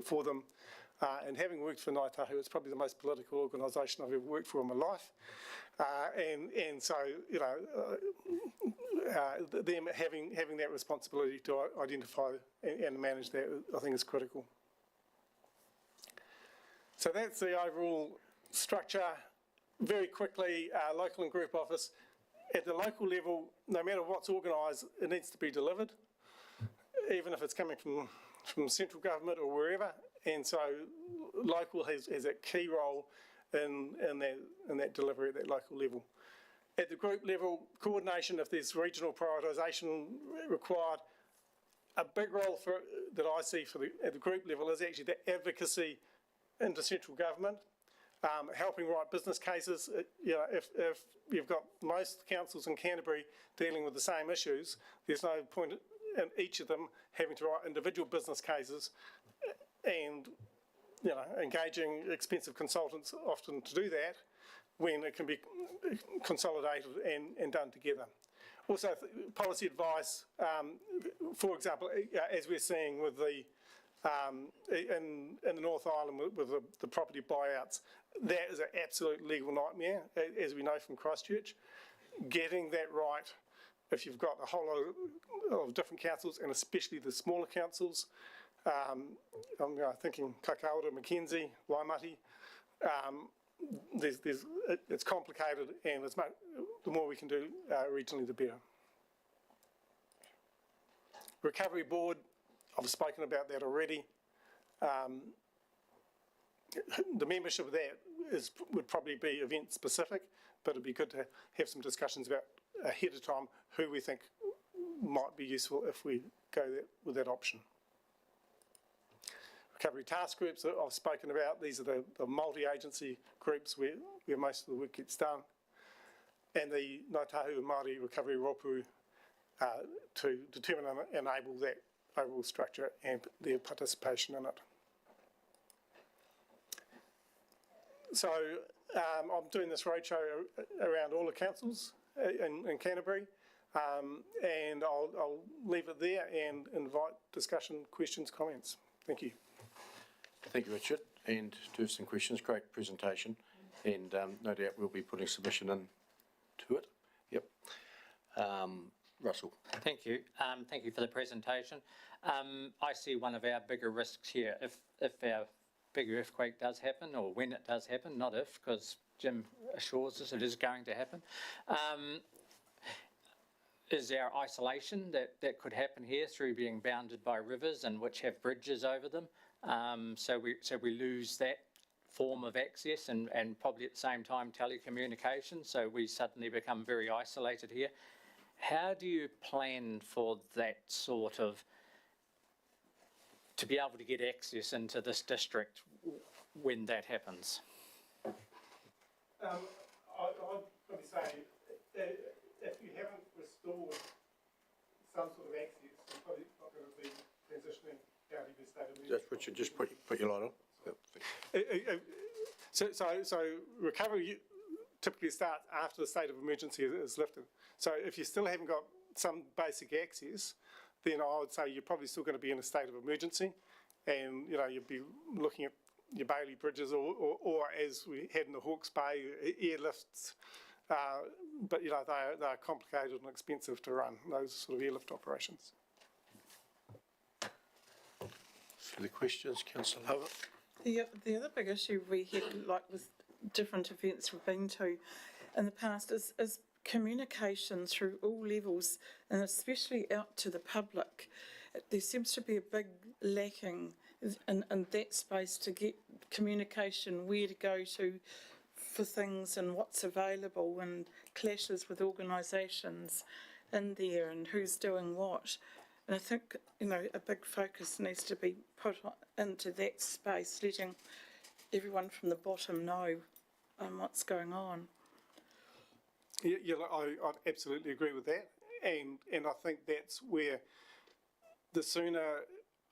R: for them. And having worked for Ngāi Tahu, it's probably the most political organisation I've ever worked for in my life. And so, you know, them having that responsibility to identify and manage that, I think, is critical. So that's the overall structure. Very quickly, local and group office. At the local level, no matter what's organised, it needs to be delivered, even if it's coming from central government or wherever. And so local has a key role in that delivery at that local level. At the group level, coordination, if there's regional prioritisation required. A big role that I see at the group level is actually the advocacy into central government, helping write business cases. You know, if you've got most councils in Canterbury dealing with the same issues, there's no point in each of them having to write individual business cases and, you know, engaging expensive consultants often to do that, when it can be consolidated and done together. Also, policy advice, for example, as we're seeing with the in the North Island with the property buyouts, that is an absolute legal nightmare, as we know from Christchurch. Getting that right, if you've got a whole lot of different councils, and especially the smaller councils, I'm thinking Kakauta, Mackenzie, Waimati, it's complicated, and the more we can do regionally, the better. Recovery board, I've spoken about that already. The membership of that would probably be event specific, but it'd be good to have some discussions about ahead of time who we think might be useful if we go with that option. Recovery task groups that I've spoken about, these are the multi-agency groups where most of the work gets done. And the Ngāi Tahu and Māori recovery ropu to determine and enable that overall structure and their participation in it. So I'm doing this roadshow around all the councils in Canterbury, and I'll leave it there and invite discussion, questions, comments. Thank you.
A: Thank you, Richard. And to have some questions, great presentation, and no doubt we'll be putting submission in to it. Yep. Russell.
M: Thank you. Thank you for the presentation. I see one of our bigger risks here, if our bigger earthquake does happen, or when it does happen, not if, because Jim assures us it is going to happen, is our isolation that could happen here through being bounded by rivers and which have bridges over them. So we lose that form of access and probably at the same time telecommunications, so we suddenly become very isolated here. How do you plan for that sort of, to be able to get access into this district when that happens?
R: I'd probably say if you haven't restored some sort of access, you're probably not going to be transitioning out of your state of emergency.
A: Just Richard, just put your light on. Yep.
R: So recovery typically starts after the state of emergency is lifted. So if you still haven't got some basic access, then I would say you're probably still going to be in a state of emergency, and you know you'd be looking at your Bailey bridges or as we had in the Hawke's Bay, airlifts. But you know they're complicated and expensive to run, those sort of airlift operations.
A: Further questions, Councillor Lovett?
B: The other big issue we had, like with different events we've been to in the past, is communication through all levels, and especially out to the public. There seems to be a big lacking in that space to get communication, where to go to for things and what's available, and clashes with organisations in there and who's doing what. And I think, a big focus needs to be put into that space, letting everyone from the bottom know what's going on.
R: Yeah, I'd absolutely agree with that. And I think that's where the sooner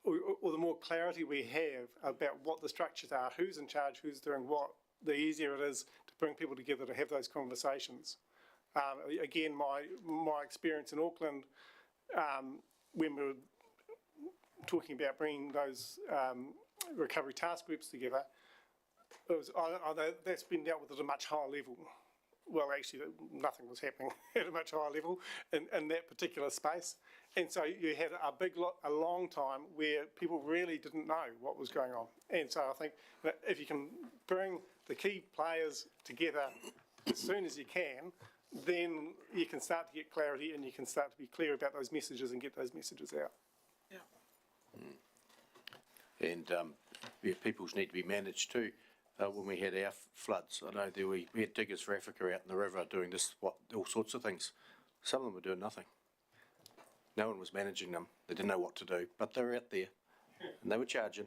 R: or the more clarity we have about what the structures are, who's in charge, who's doing what, the easier it is to bring people together to have those conversations. Again, my experience in Auckland, when we were talking about bringing those recovery task groups together, that's been dealt with at a much higher level. Well, actually, nothing was happening at a much higher level in that particular space. And so you had a long time where people really didn't know what was going on. And so I think that if you can bring the key players together as soon as you can, then you can start to get clarity and you can start to be clear about those messages and get those messages out.
A: And peoples need to be managed too. When we had our floods, I know we had Diggers for Africa out in the river doing all sorts of things. Some of them were doing nothing. No one was managing them. They didn't know what to do, but they were out there and they were charging.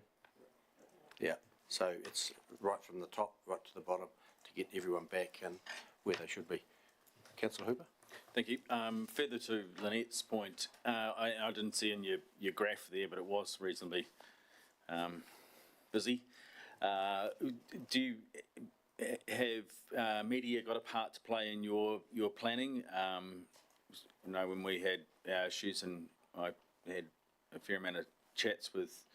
A: Yeah, so it's right from the top right to the bottom to get everyone back and where they should be. Councillor Hooper?
L: Thank you. Further to Lynette's point, I didn't see in your graph there, but it was reasonably busy. Do you have media got a part to play in your planning? When we had our issues, and I had a fair amount of chats with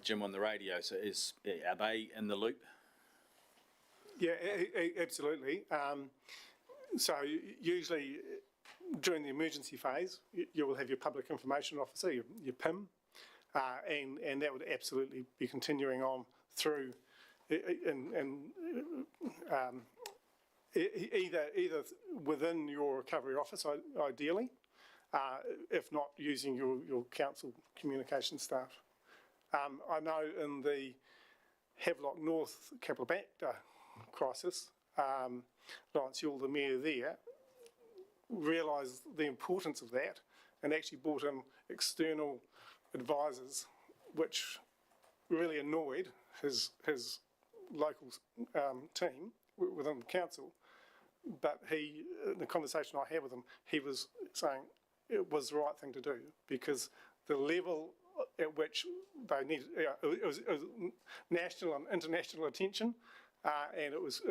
L: Jim on the radio. So are they in the loop?
R: Yeah, absolutely. So usually during the emergency phase, you will have your public information officer, your PIM, and that would absolutely be continuing on through, and either within your recovery office, ideally, if not using your council communication staff. I know in the Havelock North Cabramatta crisis, Lawrence Yuill, the mayor there, realised the importance of that and actually brought in external advisors, which really annoyed his local team within the council. But in the conversation I had with him, he was saying it was the right thing to do because the level at which they needed, it was national and international attention, and it was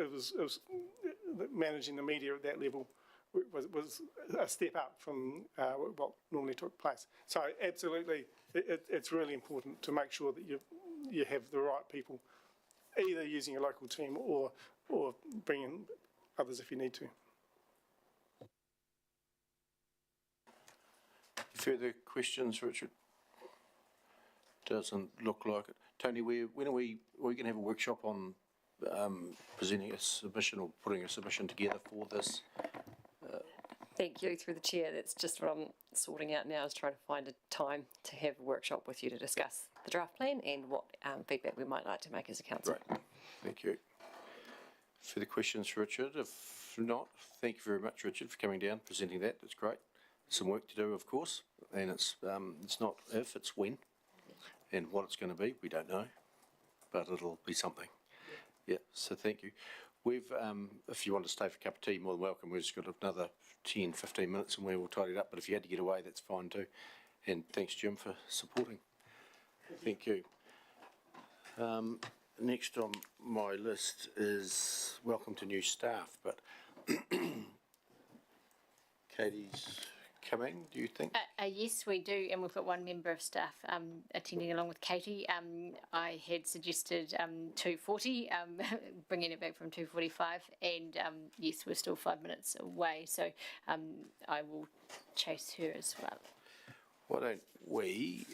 R: managing the media at that level was a step up from what normally took place. So absolutely, it's really important to make sure that you have the right people, either using a local team or bring in others if you need to.
A: Further questions, Richard? Doesn't look like it. Tony, when are we going to have a workshop on presenting a submission or putting a submission together for this?
E: Thank you, through the chair. That's just what I'm sorting out now, is trying to find a time to have a workshop with you to discuss the draft plan and what feedback we might like to make as a council.
A: Right, thank you. Further questions for Richard? If not, thank you very much, Richard, for coming down, presenting that. That's great. Some work to do, of course, and it's not if, it's when. And what it's going to be, we don't know, but it'll be something. Yeah, so thank you. We've, if you want to stay for a cup of tea, more than welcome. We've just got another 10, 15 minutes and we will tidy it up, but if you had to get away, that's fine too. And thanks, Jim, for supporting. Thank you. Next on my list is welcome to new staff, but Katie's coming, do you think?
P: Yes, we do, and we've got one member of staff attending along with Katie. I had suggested 2:40, bringing it back from 2:45, and yes, we're still 5 minutes away, so I will chase her as well.
A: Why don't we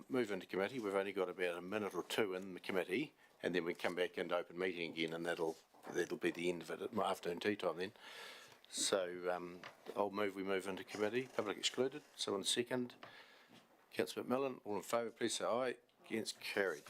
A: move into committee? We've only got about a minute or two in the committee, and then we come back into open meeting again, and that'll be the end of it at my afternoon tea time then. So, we move into committee, public excluded, someone second. Councillor McMillan, all in favour, please say aye. Against, carried.